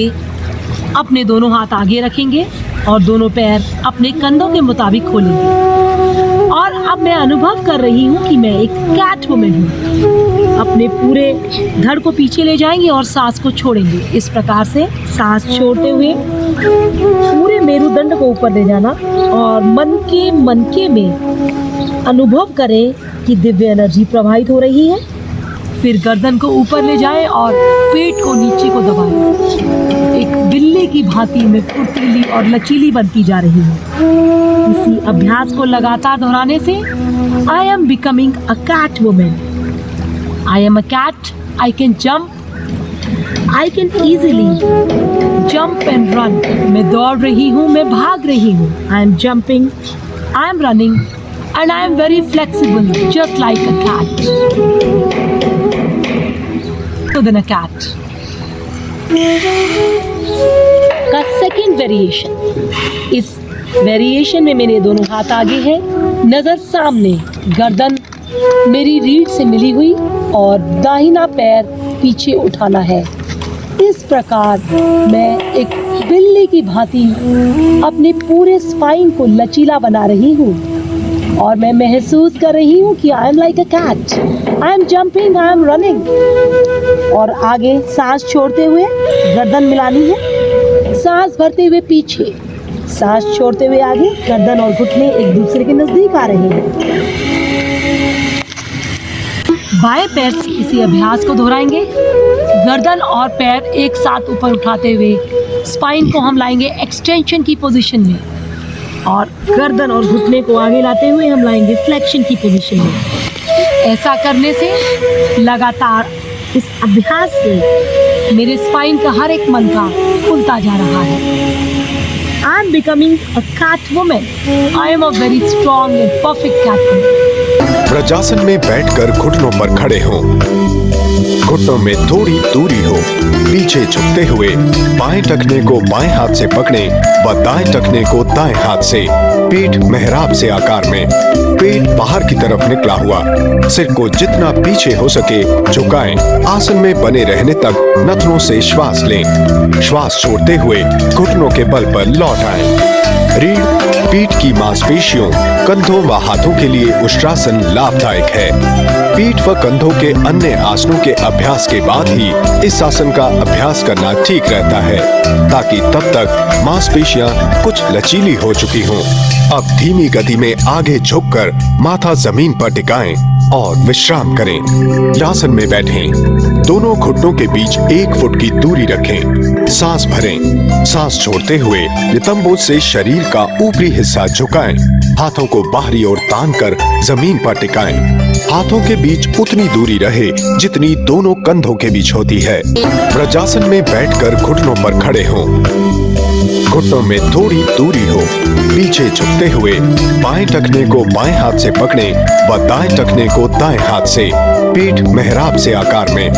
अपने दोनों हाथ आगे रखेंगे और दोनों पैर अपने कंधों के मुताबिक खोलेंगे और अब मैं अनुभव कर रही हूँ कि मैं एक कैट वुमन हूँ। अपने पूरे धड़ को पीछे ले जाएंगे और सांस को छोड़ेंगे। इस प्रकार से सांस छोड़ते हुए पूरे मेरुदंड को ऊपर ले जाना और मनके में अनुभव करें कि दिव्य एनर्जी प्रवाहित हो रही है। फिर गर्दन को ऊपर ले जाएं और पेट को नीचे को दबाएं। एक बिल्ली की भांति में फुर्तीली और लचीली बनती जा रही है। इसी अभ्यास को लगातार दोहराने से I am becoming a cat woman. I am a cat. I can jump. I can easily jump and run. मैं दौड़ रही हूँ, मैं भाग रही हूँ. I am jumping. I am running. And I am very flexible, just like a cat. So then a cat. का second variation. इस वेरिएशन में मेरे दोनों हाथ आगे हैं, नजर सामने, गर्दन मेरी रीढ़ से मिली हुई और दाहिना पैर पीछे उठाना है। इस प्रकार मैं एक बिल्ली की भांति अपने पूरे स्पाइन को लचीला बना रही हूँ और मैं महसूस कर रही हूँ कि I am like a cat. I am jumping, I am running. और आगे सांस छोड़ते हुए गर्दन मिलानी है, सांस भरते हुए पीछे, सांस छोड़ते हुए आगे। गर्दन और घुटने एक दूसरे के नजदीक आ रहे हैं। बाएं पैर से इसी अभ्यास को दोहराएंगे। गर्दन और पैर एक साथ ऊपर उठाते हुए स्पाइन को हम लाएंगे एक्सटेंशन की पोजीशन में और गर्दन और घुटने को आगे लाते हुए हम लाएंगे फ्लेक्शन की पोजीशन में। ऐसा करने से लगातार इस अभ्यास से मेरे स्पाइन का हर एक मनका खुलता जा रहा है। I am becoming a cat woman. I am a very strong and perfect cat woman. Vajrasana में बैठकर घुटनों पर खड़े हों। घुटनों में थोड़ी दूरी हो, पीछे झुकते हुए बाएं टखने को बाएं हाथ से पकड़ें व दाएं टखने को दाएं हाथ से। पीठ मेहराब से आकार में, पेट बाहर की तरफ निकला हुआ, सिर को जितना पीछे हो सके झुकाएं। आसन में बने रहने तक नथनों से श्वास लें। श्वास छोड़ते हुए घुटनों के बल पर लौट आएं। रीढ़, पीठ की मांसपेशियों, कंधों व हाथों के लिए उष्ट्रासन लाभदायक है। पीठ व कंधों के अन्य आसनों के अभ्यास के बाद ही इस आसन का अभ्यास करना ठीक रहता है, ताकि तब तक मांसपेशियां कुछ लचीली हो चुकी हों। अब धीमी गति में आगे झुककर माथा जमीन पर टिकाएं और विश्राम करें। आसन में बैठें। दोनों घुटनों के बीच 1 फुट की दूरी रखें। सांस भरें। सांस छोड़ते हुए नितंबों से शरीर का ऊपरी हिस्सा झुकाएं। हाथों को बाहरी ओर तान कर जमीन पर टिकाएं। हाथों के बीच उतनी दूरी रहे जितनी दोनों कंधों के बीच होती है। वज्रासन में बैठकर घुटनों पर खड़े हों। घुटनों में थोड़ी दूरी हो, पीछे झुकते हुए बाएं टखने को बाएं हाथ से पकड़ें व दाएं टखने को दाएं हाथ से। पीठ मेहराब से आकार में,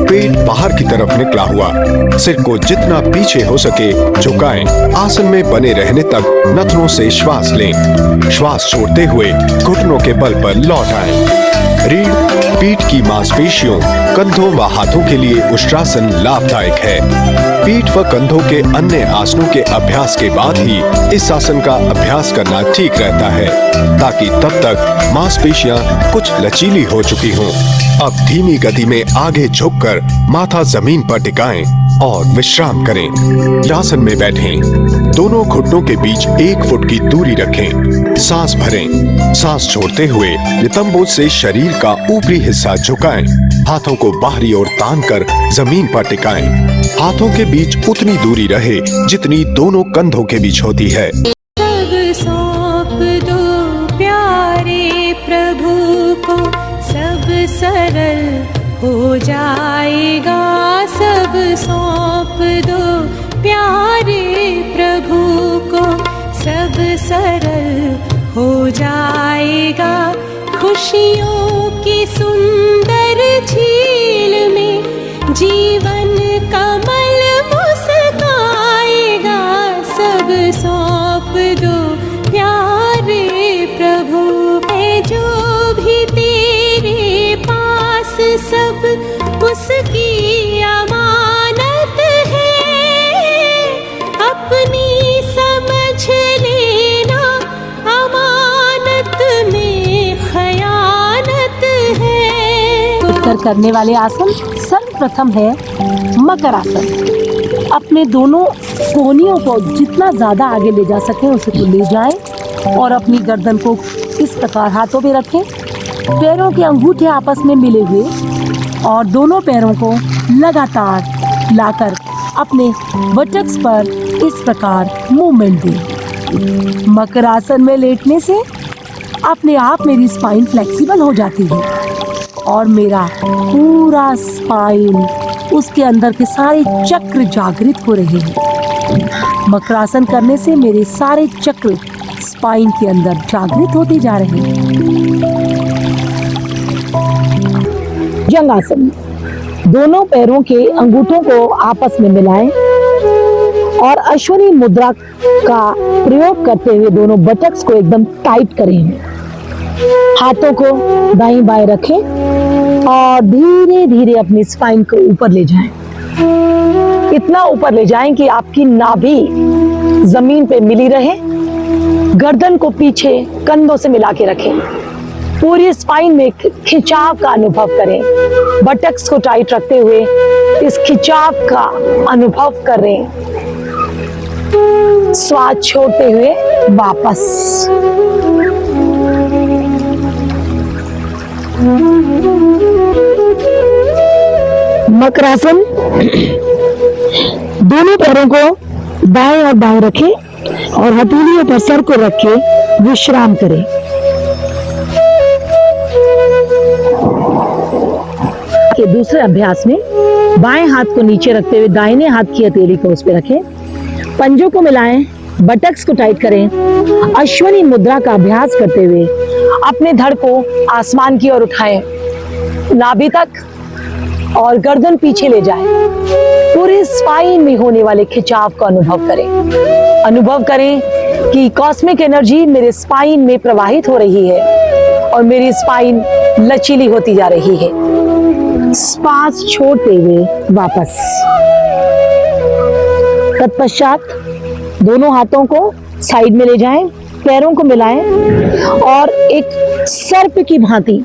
पेट बाहर की तरफ निकला हुआ, सिर को जितना पीछे हो सके झुकाएं। आसन में बने रहने तक नथनों से श्वास लें। श्वास छोड़ते हुए घुटनों के बल पर लौट आएं। रीढ़, पीठ की मांसपेशियों, कंधों व हाथों के लिए उष्ट्रासन लाभदायक है। पीठ व कंधों के अन्य आसनों के अभ्यास के बाद ही इस आसन का अभ्यास करना ठीक रहता है, ताकि तब तक मांसपेशियां कुछ लचीली हो चुकी हों। अब धीमी गति में आगे झुककर माथा जमीन पर टिकाएं और विश्राम करें। आसन में बैठें। दोनों घुटनों के बीच 1 फुट की दूरी रखें। सांस भरें। सांस छोड़ते हुए नितंबों से शरीर का ऊपरी हिस्सा झुकाएं। हाथों को बाहरी ओर तान कर जमीन पर टिकाएं। हाथों के बीच उतनी दूरी रहे जितनी दोनों कंधों के बीच होती है। सब सौंप दो प्यारे प्रभु को, सब सरल हो जाएगा। सब सौंप दो प्यारे प्रभु को, सब सरल हो जाएगा। खुशियों की सुंदर झील में जीवन कमल मुस्काएगा। सब सौंप दो प्यारे प्रभु है, जो भी तेरे पास सब उसकी अमानत है। अपनी समझ लेना, अमानत में खयानत है। उत्तर करने वाले आसन सर्वप्रथम है मकर आसन। अपने दोनों कोहनियों को जितना ज्यादा आगे ले जा सके उसे तो ले जाएं और अपनी गर्दन को इस प्रकार हाथों पे रखें। पैरों के अंगूठे आपस में मिले हुए और दोनों पैरों को लगातार लाकर अपने बटक्स पर इस प्रकार मूवमेंट दें। मकर आसन में लेटने से अपने आप मेरी स्पाइन फ्लेक्सिबल हो जाती है और मेरा पूरा स्पाइन, उसके अंदर के सारे चक्र जागृत हो रहे हैं। मकरासन करने से मेरे सारे चक्र स्पाइन के अंदर जागृत होते जा रहे हैं। जंगासन, दोनों पैरों के अंगूठों को आपस में मिलाएं और अश्वनी मुद्रा का प्रयोग करते हुए दोनों बटक्स को एकदम टाइट करें। हाथों को दाईं बाएं रखें और धीरे धीरे अपनी स्पाइन को ऊपर ले जाएं। इतना ऊपर ले जाएं कि आपकी नाभि जमीन पे मिली रहे। गर्दन को पीछे कंधों से मिला के रखें। पूरी स्पाइन में खिंचाव का अनुभव करें। बटक्स को टाइट रखते हुए इस खिंचाव का अनुभव करें। श्वास छोड़ते हुए वापस। मकरासन, दोनों पैरों को दाएं और बाएं रखें और हथेलियों पर सर को रख के विश्राम करें। के दूसरे अभ्यास में बाएं हाथ को नीचे रखते हुए दाहिने हाथ की हथेली को उस पर रखें। पंजों को मिलाएं, बटक्स को टाइट करें। अश्वनी मुद्रा का अभ्यास करते हुए अपने धड़ को आसमान की ओर उठाएं। नाभि तक और गर्दन पीछे ले जाएं। पूरे स्पाइन में होने वाले खिंचाव को अनुभव करें। अनुभव करें कि कॉस्मिक एनर्जी मेरे स्पाइन में प्रवाहित हो रही है और मेरी स्पाइन लचीली होती जा रही है। श्वास छोड़ते हुए वापस। तत्पश्चात दोनों हाथों को साइड में ले जाएं, पैरों को मिलाएं और एक सर्प की भांति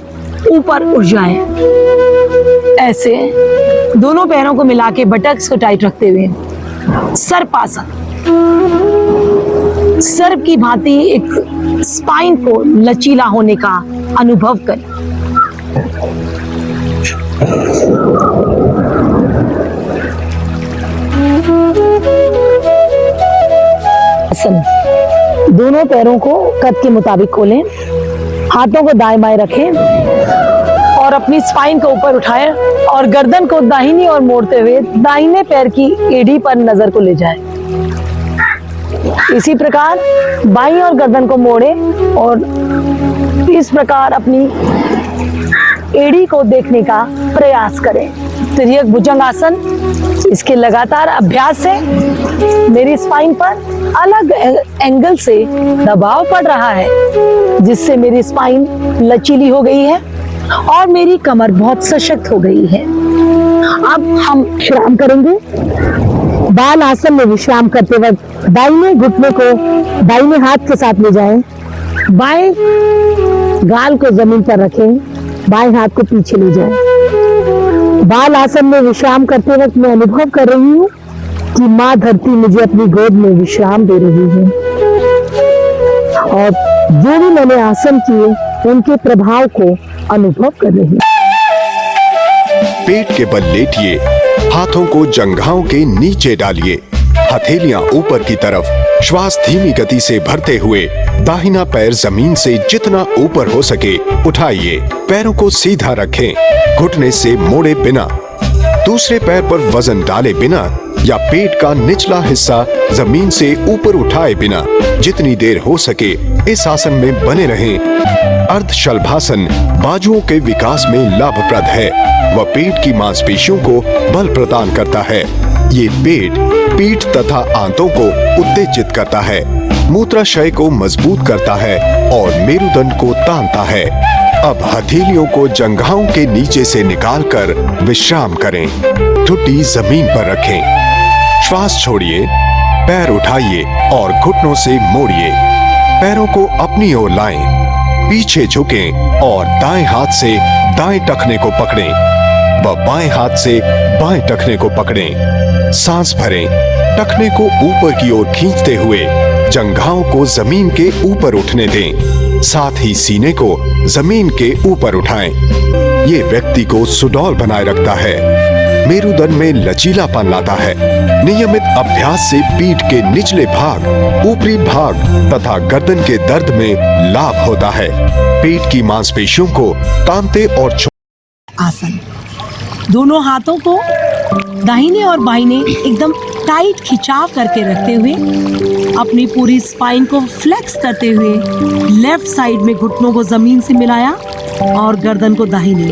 ऊपर उठ जाएं। ऐसे दोनों पैरों को मिला के बटक्स को टाइट रखते हुए सर्पासन, सर्प की भांति एक स्पाइन को लचीला होने का अनुभव करें। आसन, दोनों पैरों को कद के मुताबिक खोलें, हाथों को दाएं बाएं रखें और अपनी स्पाइन को ऊपर उठाएं और गर्दन को दाहिनी ओर मोड़ते हुए दाहिने पैर की एड़ी पर नजर को ले जाएं। इसी प्रकार बाईं ओर गर्दन को मोड़ें और इस प्रकार अपनी एड़ी को देखने का प्रयास करें। तिर्यक भुजंगासन, इसके लगातार अभ्यास से मेरी स्पाइन पर अलग एंगल से दबाव पड़ रहा है, जिससे मेरी स्पाइन लचीली हो गई है और मेरी कमर बहुत सशक्त हो गई है। अब हम विश्राम करेंगे। बाल आसन में विश्राम करते वक्त दाहिने घुटने को दाहिने हाथ के साथ ले जाएं, बाएं गाल को जमीन पर रखें, बाएं हाथ को पीछे ले जाएं। बाल आसन में विश्राम करते वक्त मैं अनुभव कर रही हूँ कि माँ धरती मुझे अपनी गोद में विश्राम दे रही है और जो भी मैंने आसन किए उनके प्रभाव को अनुभव कर रही हूँ। पेट के बल लेटिए, हाथों को जंघाओं के नीचे डालिए, हथेलियां ऊपर की तरफ, श्वास धीमी गति से भरते हुए दाहिना पैर जमीन से जितना ऊपर हो सके उठाइए। पैरों को सीधा रखें, घुटने से मोड़े बिना, दूसरे पैर पर वजन डाले बिना या पेट का निचला हिस्सा जमीन से ऊपर उठाए बिना जितनी देर हो सके इस आसन में बने रहें। अर्धशलभासन बाजुओं के विकास में लाभप्रद है व पेट की मांसपेशियों को बल प्रदान करता है। ये पेट, पीठ तथा आंतों को उत्तेजित करता है, मूत्राशय को मजबूत करता है और मेरुदंड को तानता है। अब हथेलियों को जंघाओं के नीचे से निकालकर विश्राम करें। ठुड्डी जमीन पर रखें, श्वास छोड़िए, पैर उठाइए और घुटनों से मोड़िए। पैरों को अपनी ओर लाएं, पीछे झुकें और दाएं हाथ से दाएं टखने को पकड़ें व बाएं हाथ से बाएं टखने को पकड़ें। सांस भरें, टखने को ऊपर की ओर खींचते हुए जंघाओं को जमीन के ऊपर उठने दें, साथ ही सीने को जमीन के ऊपर उठाएं। ये व्यक्ति को सुडौल बनाए रखता है, मेरुदंड में लचीलापन लाता है। नियमित अभ्यास से पीठ के निचले भाग, ऊपरी भाग तथा गर्दन के दर्द में लाभ होता है। पेट की मांसपेशियों को तानते और आसन, दोनों हाथों को दाहिने और बाहिने एकदम टाइट खिंचाव करके रखते हुए अपनी पूरी स्पाइन को फ्लेक्स करते हुए लेफ्ट साइड में घुटनों को जमीन से मिलाया और गर्दन को दाहिने।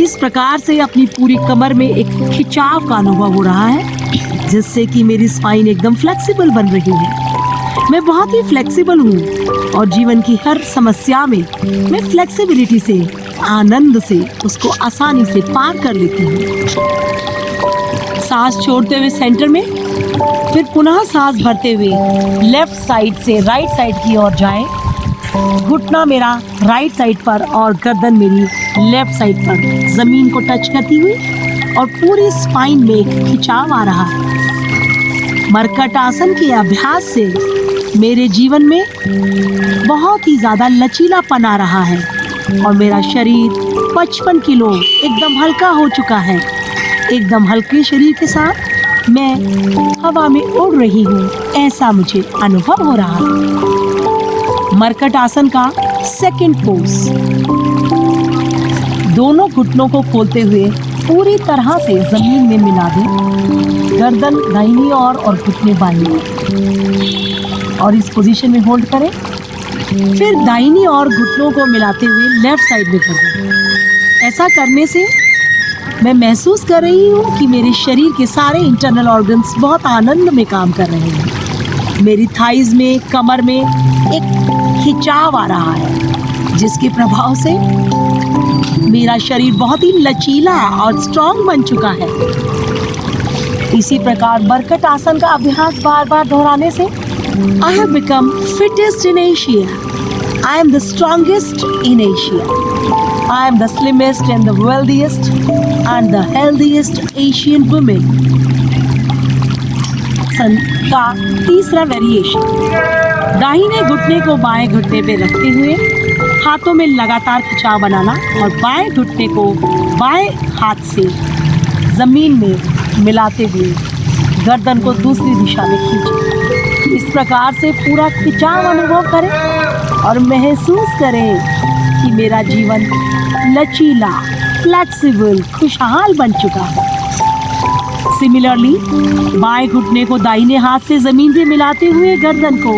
इस प्रकार से अपनी पूरी कमर में एक खिंचाव का अनुभव हो रहा है, जिससे कि मेरी स्पाइन एकदम फ्लेक्सिबल बन रही है। मैं बहुत ही फ्लेक्सिबल हूँ और जीवन की हर समस्या में मैं फ्लेक्सिबिलिटी से, आनंद से उसको आसानी से पार कर लेती हूँ। सांस छोड़ते हुए सेंटर में, फिर पुनः सांस भरते हुए लेफ्ट साइड से राइट साइड की ओर जाएं। घुटना मेरा राइट साइड पर और गर्दन मेरी लेफ्ट साइड पर जमीन को टच करती हुई और पूरी स्पाइन में एक खिंचाव आ रहा है। मरकट आसन के अभ्यास से मेरे जीवन में बहुत ही ज्यादा लचीलापन आ रहा है और मेरा शरीर 55 किलो एकदम हल्का हो चुका है। एकदम हल्के शरीर के साथ मैं हवा में उड़ रही हूँ, ऐसा मुझे अनुभव हो रहा है। मरकट आसन का सेकंड पोज, दोनों घुटनों को खोलते हुए पूरी तरह से जमीन में मिला दें। गर्दन दाहिनी ओर और घुटने बाईं ओर और इस पोजीशन में होल्ड करें। फिर दाहिनी ओर घुटनों को मिलाते हुए लेफ्ट साइड में कर दें। ऐसा करने से मैं महसूस कर रही हूँ कि मेरे शरीर के सारे इंटरनल ऑर्गन्स बहुत आनंद में काम कर रहे हैं। मेरी थाइज में, कमर में एक खिंचाव आ रहा है, जिसके प्रभाव से मेरा शरीर बहुत ही लचीला और स्ट्रांग बन चुका है। इसी प्रकार मरकट आसन का अभ्यास बार बार दोहराने से I have become fittest in Asia. I am the strongest in Asia. I am the slimmest and the wealthiest and the healthiest Asian woman. सन का तीसरा वेरिएशन। दाहिने घुटने को बाएं घुटने पे रखते हुए हाथों में लगातार खिंचाव बनाना और बाएं घुटने को बाएं हाथ से जमीन में मिलाते हुए गर्दन को दूसरी दिशा में खींचें। इस प्रकार से पूरा खिंचाव अनुभव करें और महसूस करें कि मेरा जीवन लचीला, फ्लेक्सिबल, खुशहाल बन चुका है। सिमिलरली बाएं घुटने को दाहिने हाथ से जमीन से मिलाते हुए गर्दन को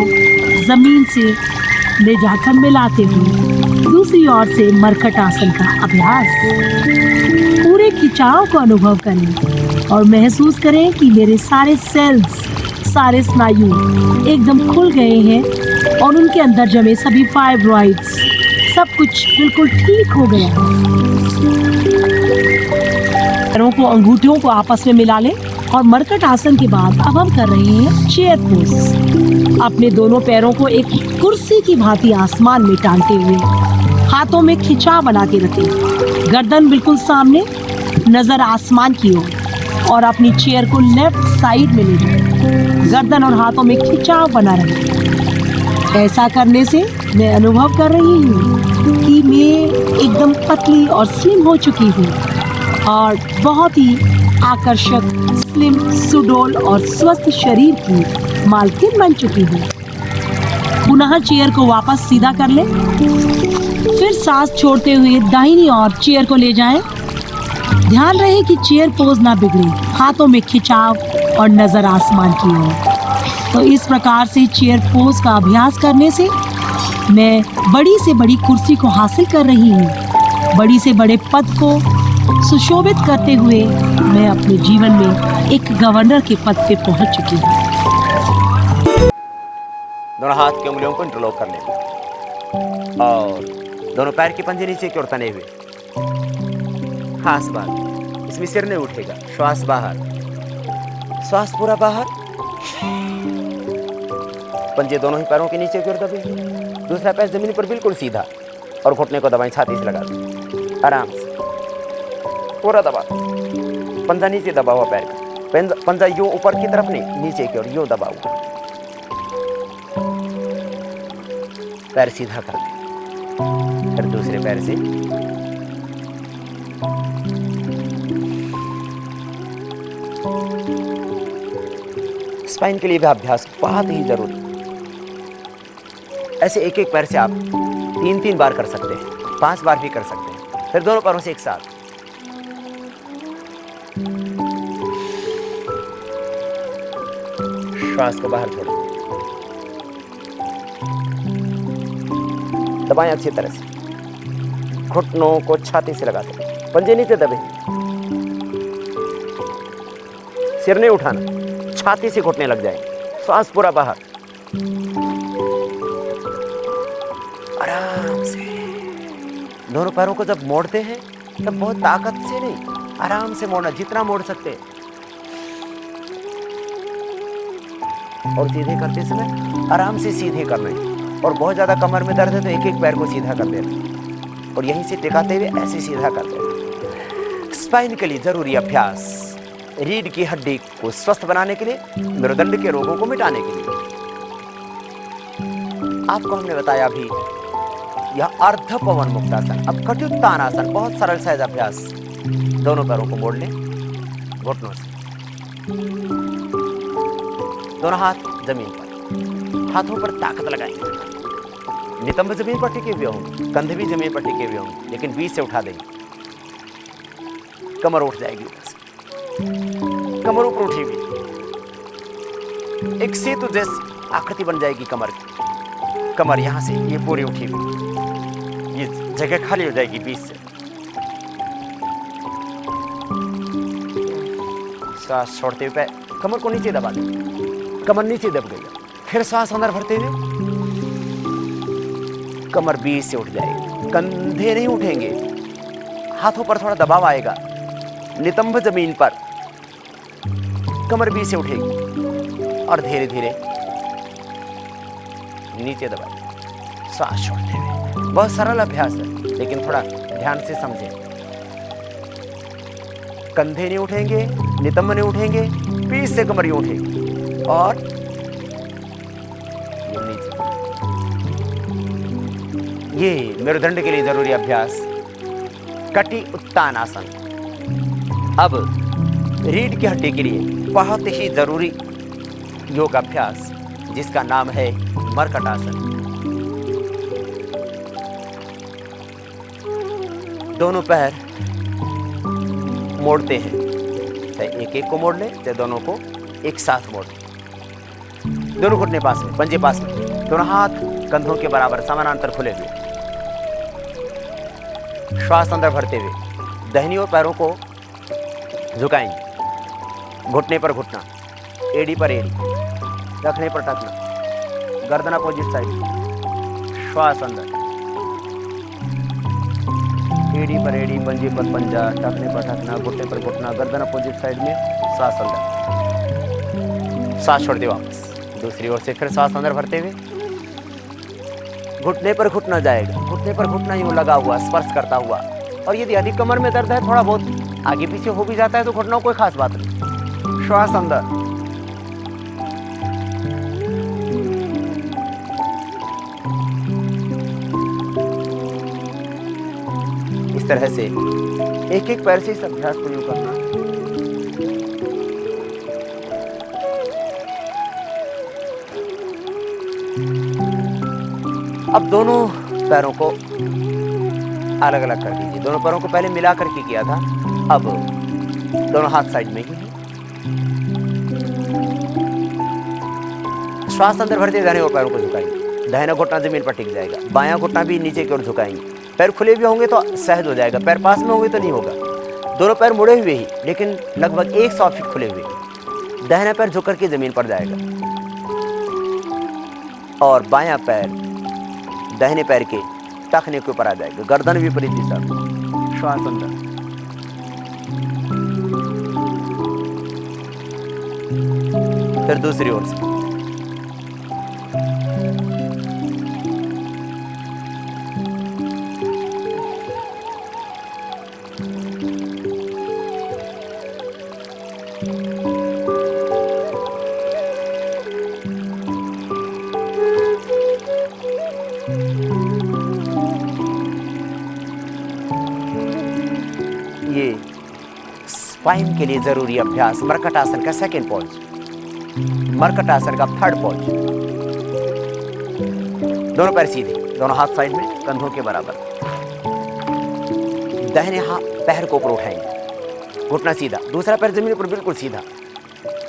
जमीन से ले जाकर मिलाते हुए दूसरी ओर से मरकट आसन का अभ्यास। पूरे खिंचाव को अनुभव करें और महसूस करें कि मेरे सारे सेल्स, सारे स्नायु एकदम खुल गए हैं और उनके अंदर जमे सभी फाइब्रॉइड्स, सब कुछ बिल्कुल ठीक हो गया है। पैरों को, अंगूठियों को आपस में मिला लें और मरकट आसन के बाद अब हम कर रहे हैं चेयर पोज। अपने दोनों पैरों को एक कुर्सी की भांति आसमान में टांगते हुए हाथों में खिंचाव बना के रखें। गर्दन बिल्कुल सामने, नजर आसमान की ओर और अपनी चेयर को लेफ्ट साइड में ले जाएं। गर्दन और हाथों में खिंचाव बना रखें। ऐसा करने से मैं अनुभव कर रही हूँ कि मैं एकदम पतली और स्लिम हो चुकी हूँ और बहुत ही आकर्षक, स्लिम, सुडौल और स्वस्थ शरीर की मालकिन बन चुकी हूँ। पुनः चेयर को वापस सीधा कर लें, फिर सांस छोड़ते हुए दाहिनी ओर चेयर को ले जाएं। ध्यान रहे कि चेयर पोज ना बिगड़े, हाथों में खिंचाव और नजर आसमान की ओर। तो इस प्रकार से चेयर पोज का अभ्यास करने से मैं बड़ी से बड़ी कुर्सी को हासिल कर रही हूँ। बड़ी से बड़े पद को सुशोभित करते हुए मैं अपने जीवन में एक गवर्नर के पद पे पहुंच चुकी हूँ। दोनों हाथ की उंगलियों को इंटरलॉक कर लें और दोनों पैर के पंजे नीचे की ओर तने हुए। खास बात, इसमें सिर नहीं उठेगा। श्वास बाहर, श्वास पूरा बाहर। पंजे दोनों ही पैरों के नीचे की ओर दबे। दूसरा पैर जमीन पर बिल्कुल सीधा और घुटने को दबाएं, छाती से लगा दें। आराम से पूरा दबा। पंजा नीचे दबा हुआ पैर का, पंजा यूं ऊपर की तरफ नहीं, नीचे की ओर यूं दबा हुआ। पैर सीधा कर दें, फिर दूसरे पैर से स्पाइन के लिए भी अभ्यास बहुत ही जरूरी। ऐसे एक एक पैर से आप 3-3 बार कर सकते हैं, 5 बार भी कर सकते हैं। फिर दोनों पैरों से एक साथ। श्वास को बाहर छोड़ें, दबाएं अच्छी तरह से। घुटनों को छाती से लगाते, पंजे नीचे दबे, सिर नहीं उठाना, छाती से घुटने लग जाए। श्वास पूरा बाहर, आराम से। दोनों पैरों को जब मोड़ते हैं तब बहुत ताकत से नहीं, आराम से मोड़ना, जितना मोड़ सकते हैं। और सीधे करते समय आराम से सीधे करना है। और बहुत ज्यादा कमर में दर्द है तो एक एक पैर को सीधा कर देना और यहीं से टिकाते हुए ऐसे सीधा कर देना। स्पाइन के लिए जरूरी अभ्यास, रीढ़ की हड्डी को स्वस्थ बनाने के लिए, मेरुदंड के रोगों को मिटाने के लिए। आपको हमने बताया अभी यह अर्ध पवन मुक्तासन। अब कटियुत्तानासन, बहुत सरल सहज अभ्यास। दोनों पैरों को मोड़ लें घुटनों से, दोनों हाथ जमीन पर, हाथों पर ताकत लगाएंगे। नितंब जमीन पर टिके हुए होंगे, कंधे भी जमीन पर टिके हुए होंगे, लेकिन बीच से उठा देंगे। कमर उठ जाएगी ऊपर से, कमर ऊपर उठी हुई, एक सेतु जैसी आकृति बन जाएगी कमर की। कमर यहां से ये पूरी उठी हुई, ये जगह खाली हो जाएगी बीच से। सांस छोड़ते हुए कमर को नीचे दबा दें, कमर नीचे दब गई। फिर सांस अंदर भरते हुए कमर बीच से उठ जाएगी, कंधे नहीं उठेंगे, हाथों पर थोड़ा दबाव आएगा, नितंब जमीन पर कमर बीच से उठेगी और धीरे धीरे नीचे दबाए, सांस छोड़ते हुए। बहुत सरल अभ्यास है, लेकिन थोड़ा ध्यान से समझें। कंधे नहीं उठेंगे, नितंब नहीं उठेंगे, बीच से कमर यूं उठेगी और नीचे। ये मेरुदंड के लिए जरूरी अभ्यास कटी उत्तान आसन। अब रीढ़ की हड्डी के लिए बहुत ही जरूरी योग अभ्यास जिसका नाम है मरकट आसन। दोनों पैर मोड़ते हैं, चाहे एक एक को मोड़ ले, चाहे दोनों को एक साथ मोड़ ले। दोनों घुटने पास में, पंजे पास में, दोनों हाथ कंधों के बराबर समानांतर खुले हुए। श्वास अंदर भरते हुए दाहिनी ओर पैरों को झुकाएंगे, घुटने पर घुटना, एड़ी पर एड़ी, टखने पर टखना, गर्दन अपोजिट साइड। श्वास अंदर, एड़ी पर एड़ी, पंजे पर पंजा, टखने पर टखना, घुटने पर घुटना, गर्दन अपोजिट साइड में, सांस अंदर। सांस छोड़ दे वापस, दूसरी ओर से फिर सांस अंदर भरते हुए घुटने पर घुटना जाएगा, घुटने पर घुटना यूं लगा हुआ, स्पर्श करता हुआ। और यदि अधिक कमर में दर्द है, थोड़ा बहुत आगे पीछे हो भी जाता है, तो घुटनों कोई खास बात नहीं। श्वास अंदर, इस तरह से एक एक पैर से इस अभ्यास को यूं करना। अब दोनों पैरों को अलग अलग कर दीजिए। दोनों पैरों को पहले मिला करके किया था, अब दोनों हाथ साइड में ही है। श्वास अंदर भरते दाहिने ओर पैरों को झुकाएंगे, दाहिना घुटना जमीन पर टिक जाएगा, बायां घुटना भी नीचे की ओर झुकाएंगे। पैर खुले भी होंगे तो सहज हो जाएगा, पैर पास में होंगे तो नहीं होगा। दोनों पैर मुड़े हुए ही, लेकिन लगभग 100 फीट खुले हुए। दाहिना पैर झुक करके जमीन पर जाएगा और बायां पैर दाहिने पैर के टखने के ऊपर आ जाएगा, गर्दन विपरीत दिशा। श्वास अंदर, फिर दूसरी ओर से। ये स्पाइन के लिए जरूरी अभ्यास मरकट आसन का सेकेंड पॉज, मरकट आसन का थर्ड पॉज। दोनों पैर सीधे, दोनों हाथ साइड में, कंधों के बराबर। दाहिने हाथ पैर को ऊपर उठाएंगे, घुटना सीधा, दूसरा पैर जमीन पर बिल्कुल सीधा।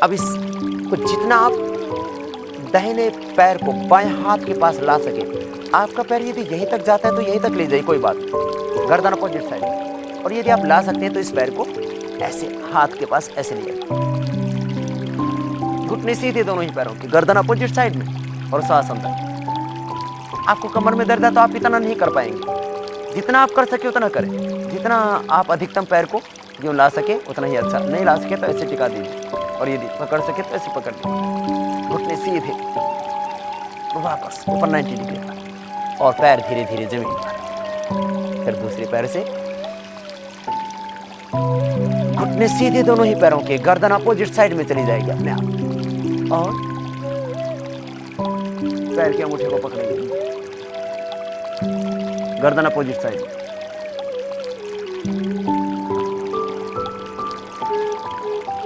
अब इसको जितना आप दाहिने पैर को बाएं हाथ के पास ला सके, आपका पैर यदि यहीं तक जाता है तो यहीं तक ले जाइए, कोई बात नहीं, गर्दन अपोजिट साइड। और यदि आप ला सकते हैं तो इस पैर को ऐसे हाथ के पास ऐसे ले जाइए, घुटने सीधे दोनों ही पैरों की, गर्दन अपोजिट साइड में और सांस अंदर। आपको कमर में दर्द है तो आप इतना नहीं कर पाएंगे, जितना आप कर सके उतना करें, जितना आप अधिकतम पैर को यूं ला सके उतना ही अच्छा। नहीं ला सके तो ऐसे टिका दीजिए, और यदि पकड़ सके तो ऐसे पकड़ लीजिए, घुटने सीधे, वापस ऊपर 90 डिग्री पर, और पैर धीरे धीरे जमीन पर। फिर दूसरे पैर से घुटने सीधे दोनों ही पैरों के, गर्दन अपोजिट साइड में चली जाएगी अपने आप, और पैर के अंगूठे को पकड़ेंगे, गर्दन अपोजिट साइड।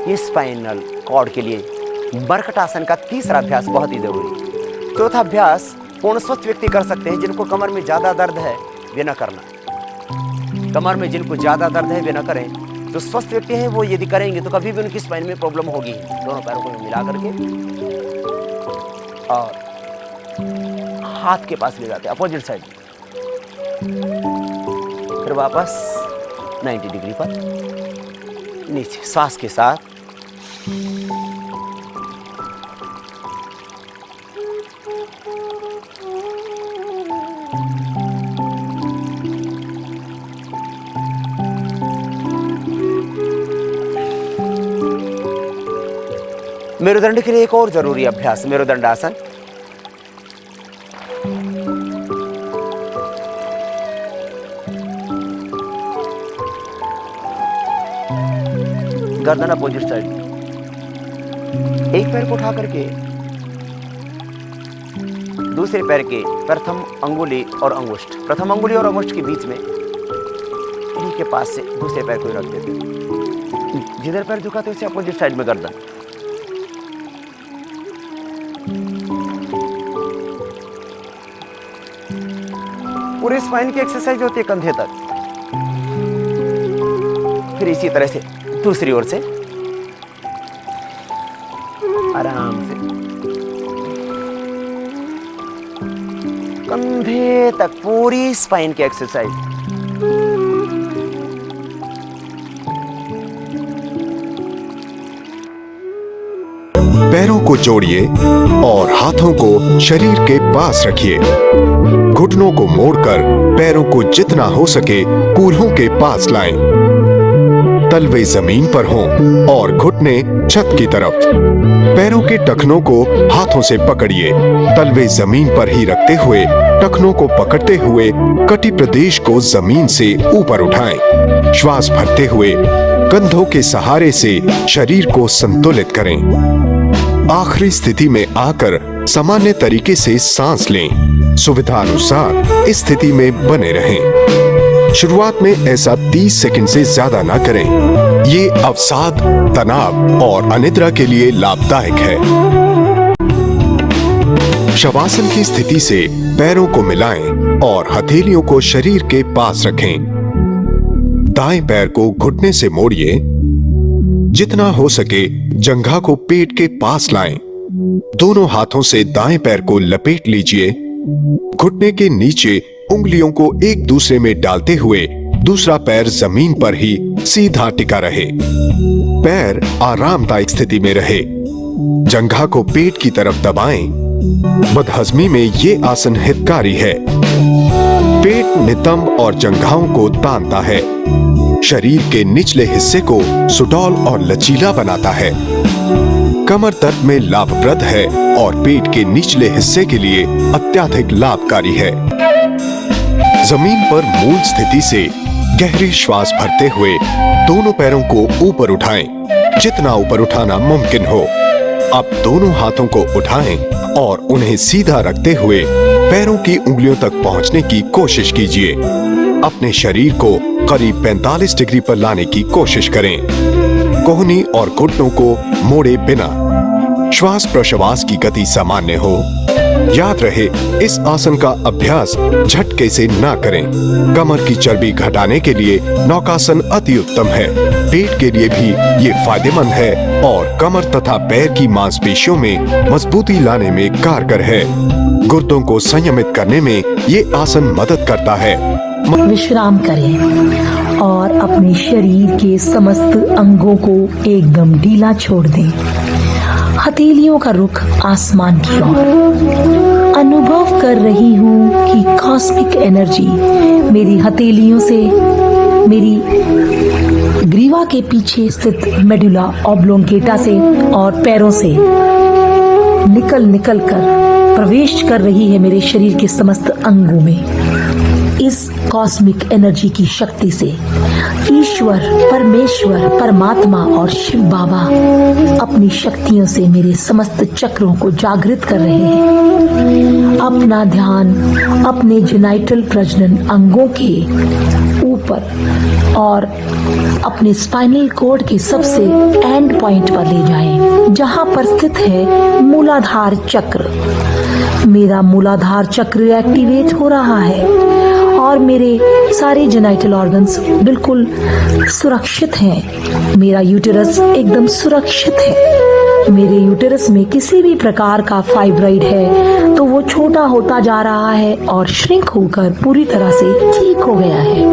ये स्पाइनल कॉर्ड के लिए मरकट आसन का तीसरा अभ्यास बहुत ही जरूरी। चौथा अभ्यास पूर्ण स्वस्थ व्यक्ति कर सकते हैं, जिनको कमर में ज्यादा दर्द है वे न करना। कमर में जिनको ज्यादा दर्द है वे न करें। जो स्वस्थ व्यक्ति हैं वो यदि करेंगे तो कभी भी उनकी स्पाइन में प्रॉब्लम होगी। दोनों पैरों को मिला करके और हाथ के पास ले जाते हैं अपोजिट साइड, फिर वापस 90 डिग्री पर नीचे। सांस के साथ मेरुदंड के लिए एक और जरूरी अभ्यास, मेरुदंडासन। गर्दन अपोजिट साइड, एक पैर को उठा करके दूसरे पैर के प्रथम अंगुली और अंगुष्ठ, प्रथम अंगुली और अंगुष्ठ के बीच में इन्हीं के पास से दूसरे पैर को रख देते, जिधर पैर झुकाते उसे अपोजिट साइड में गर्दन। पूरे स्पाइन की एक्सरसाइज होती है कंधे तक। फिर इसी तरह से दूसरी ओर से आराम से कंधे तक पूरी स्पाइन की एक्सरसाइज। पैरों को जोड़िए और हाथों को शरीर के पास रखिए। घुटनों को मोड़कर पैरों को जितना हो सके कूल्हों के पास लाएं। तलवे जमीन पर हों और घुटने छत की तरफ। पैरों के टखनों को हाथों से पकड़िए। तलवे जमीन पर ही रखते हुए टखनों को पकड़ते हुए कटी प्रदेश को जमीन से ऊपर उठाएं। श्वास भरते हुए कंधों के सहारे से शरीर को संतुलित करें। आखिरी स्थिति में आकर सामान्य तरीके से सांस लें। सुविधा अनुसार इस स्थिति में बने रहें। शुरुआत में ऐसा 30 सेकंड से ज्यादा ना करें। ये अवसाद, तनाव और अनिद्रा के लिए लाभदायक है। शवासन की स्थिति से पैरों को मिलाएं और हथेलियों को शरीर के पास रखें। दाएं पैर को घुटने से मोड़िए। जितना हो सके जंघा को पेट के पास लाएं। दोनों हाथों से दाएं पैर को लपेट लीजिए। घुटने के नीचे उंगलियों को एक दूसरे में डालते हुए दूसरा पैर जमीन पर ही सीधा टिका रहे। पैर आरामदायक स्थिति में रहे। जंघा को पेट की तरफ दबाएं। बदहजमी में ये आसन हितकारी है। पेट नितंब और जंघाओं को तानता है। शरीर के निचले हिस्से को सुडौल और लचीला बनाता है। कमर दर्द में लाभप्रद है और पेट के निचले हिस्से के लिए अत्यधिक लाभकारी है। जमीन पर मूल स्थिति से गहरी श्वास भरते हुए दोनों पैरों को ऊपर उठाएं, जितना ऊपर उठाना मुमकिन हो। अब दोनों हाथों को उठाएं और उन्हें सीधा रखते हुए पैरों की उंगलियों तक पहुंचने की कोशिश कीजिए। अपने शरीर को करीब 45 डिग्री पर लाने की कोशिश करें। कोहनी और घुटनों को मोड़े बिना। श्वास प्रश्वास की गति सामान्य हो। याद रहे, इस आसन का अभ्यास झटके से ना करें। कमर की चर्बी घटाने के लिए नौकासन अति उत्तम है। पेट के लिए भी ये फायदेमंद है और कमर तथा पैर की मांसपेशियों में मजबूती लाने में कारगर है। गुर्दों को संयमित करने में ये आसन मदद करता है। विश्राम करें और अपने शरीर के समस्त अंगों को एकदम ढीला छोड़ दें। हथेलियों का रुख आसमान की ओर। अनुभव कर रही हूँ कि कॉस्मिक एनर्जी मेरी हथेलियों से, मेरी ग्रीवा के पीछे स्थित मेडुला ऑब्लोंगेटा से और पैरों से निकल कर प्रवेश कर रही है मेरे शरीर के समस्त अंगों में। इस कॉस्मिक एनर्जी की शक्ति से ईश्वर, परमेश्वर, परमात्मा और शिव बाबा अपनी शक्तियों से मेरे समस्त चक्रों को जागृत कर रहे हैं। अपना ध्यान अपने जेनाइटल प्रजनन अंगों के ऊपर और अपने स्पाइनल कॉर्ड के सबसे एंड पॉइंट पर ले जाएं, जहां पर स्थित है मूलाधार चक्र। मेरा मूलाधार चक्र एक्टिवेट हो रहा है और मेरे सारे जेनाइटल ऑर्गन्स बिल्कुल सुरक्षित हैं। मेरा यूटेरस एकदम सुरक्षित है। मेरे यूटेरस में किसी भी प्रकार का फाइब्राइड है तो वो छोटा होता जा रहा है और श्रिंक होकर पूरी तरह से ठीक हो गया है।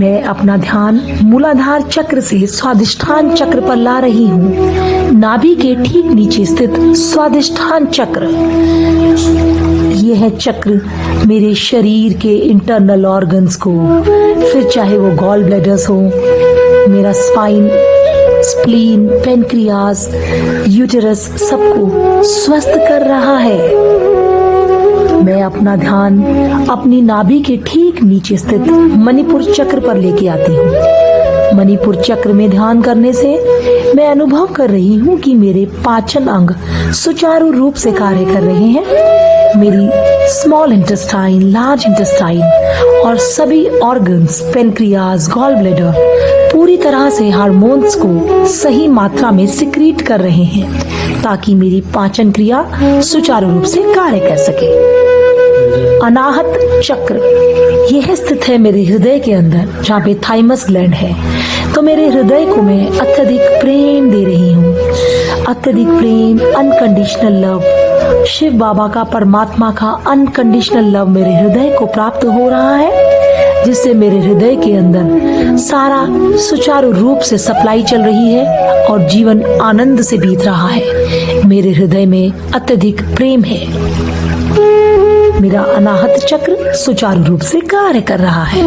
मैं अपना ध्यान मूलाधार चक्र से स्वादिष्ठान चक्र पर ला रही हूँ। नाभि के ठीक नीचे स्थित स्वादिष्ठान चक्र, यह चक्र मेरे शरीर के इंटरनल ऑर्गन्स को, फिर चाहे वो गॉल ब्लैडर्स हो, मेरा स्पाइन, स्प्लीन, पेनक्रियास, यूटेरस, सबको स्वस्थ कर रहा है। मैं अपना ध्यान अपनी नाभि के ठीक नीचे स्थित मणिपुर चक्र पर लेके आती हूँ। मणिपुर चक्र में ध्यान करने से मैं अनुभव कर रही हूँ कि मेरे पाचन अंग सुचारू रूप से कार्य कर रहे हैं। मेरी स्मॉल इंटेस्टाइन, लार्ज इंटेस्टाइन और सभी ऑर्गन्स, पेनक्रियास, गॉल ब्लैडर पूरी तरह से हार्मोन्स को सही मात्रा में सिक्रीट कर रहे हैं ताकि मेरी पाचन क्रिया सुचारू रूप से कार्य कर सके। अनाहत चक्र यह स्थित है मेरे हृदय के अंदर, जहाँ पे थाइमस ग्लैंड है। तो मेरे हृदय को मैं अत्यधिक प्रेम दे रही हूँ। अत्यधिक प्रेम, अनकंडीशनल लव, शिव बाबा का, परमात्मा का अनकंडीशनल लव मेरे हृदय को प्राप्त हो रहा है, जिससे मेरे हृदय के अंदर सारा सुचारू रूप से सप्लाई चल रही है और जीवन आनंद से बीत रहा है। मेरे हृदय में अत्यधिक प्रेम है। मेरा अनाहत चक्र सुचारू रूप से कार्य कर रहा है।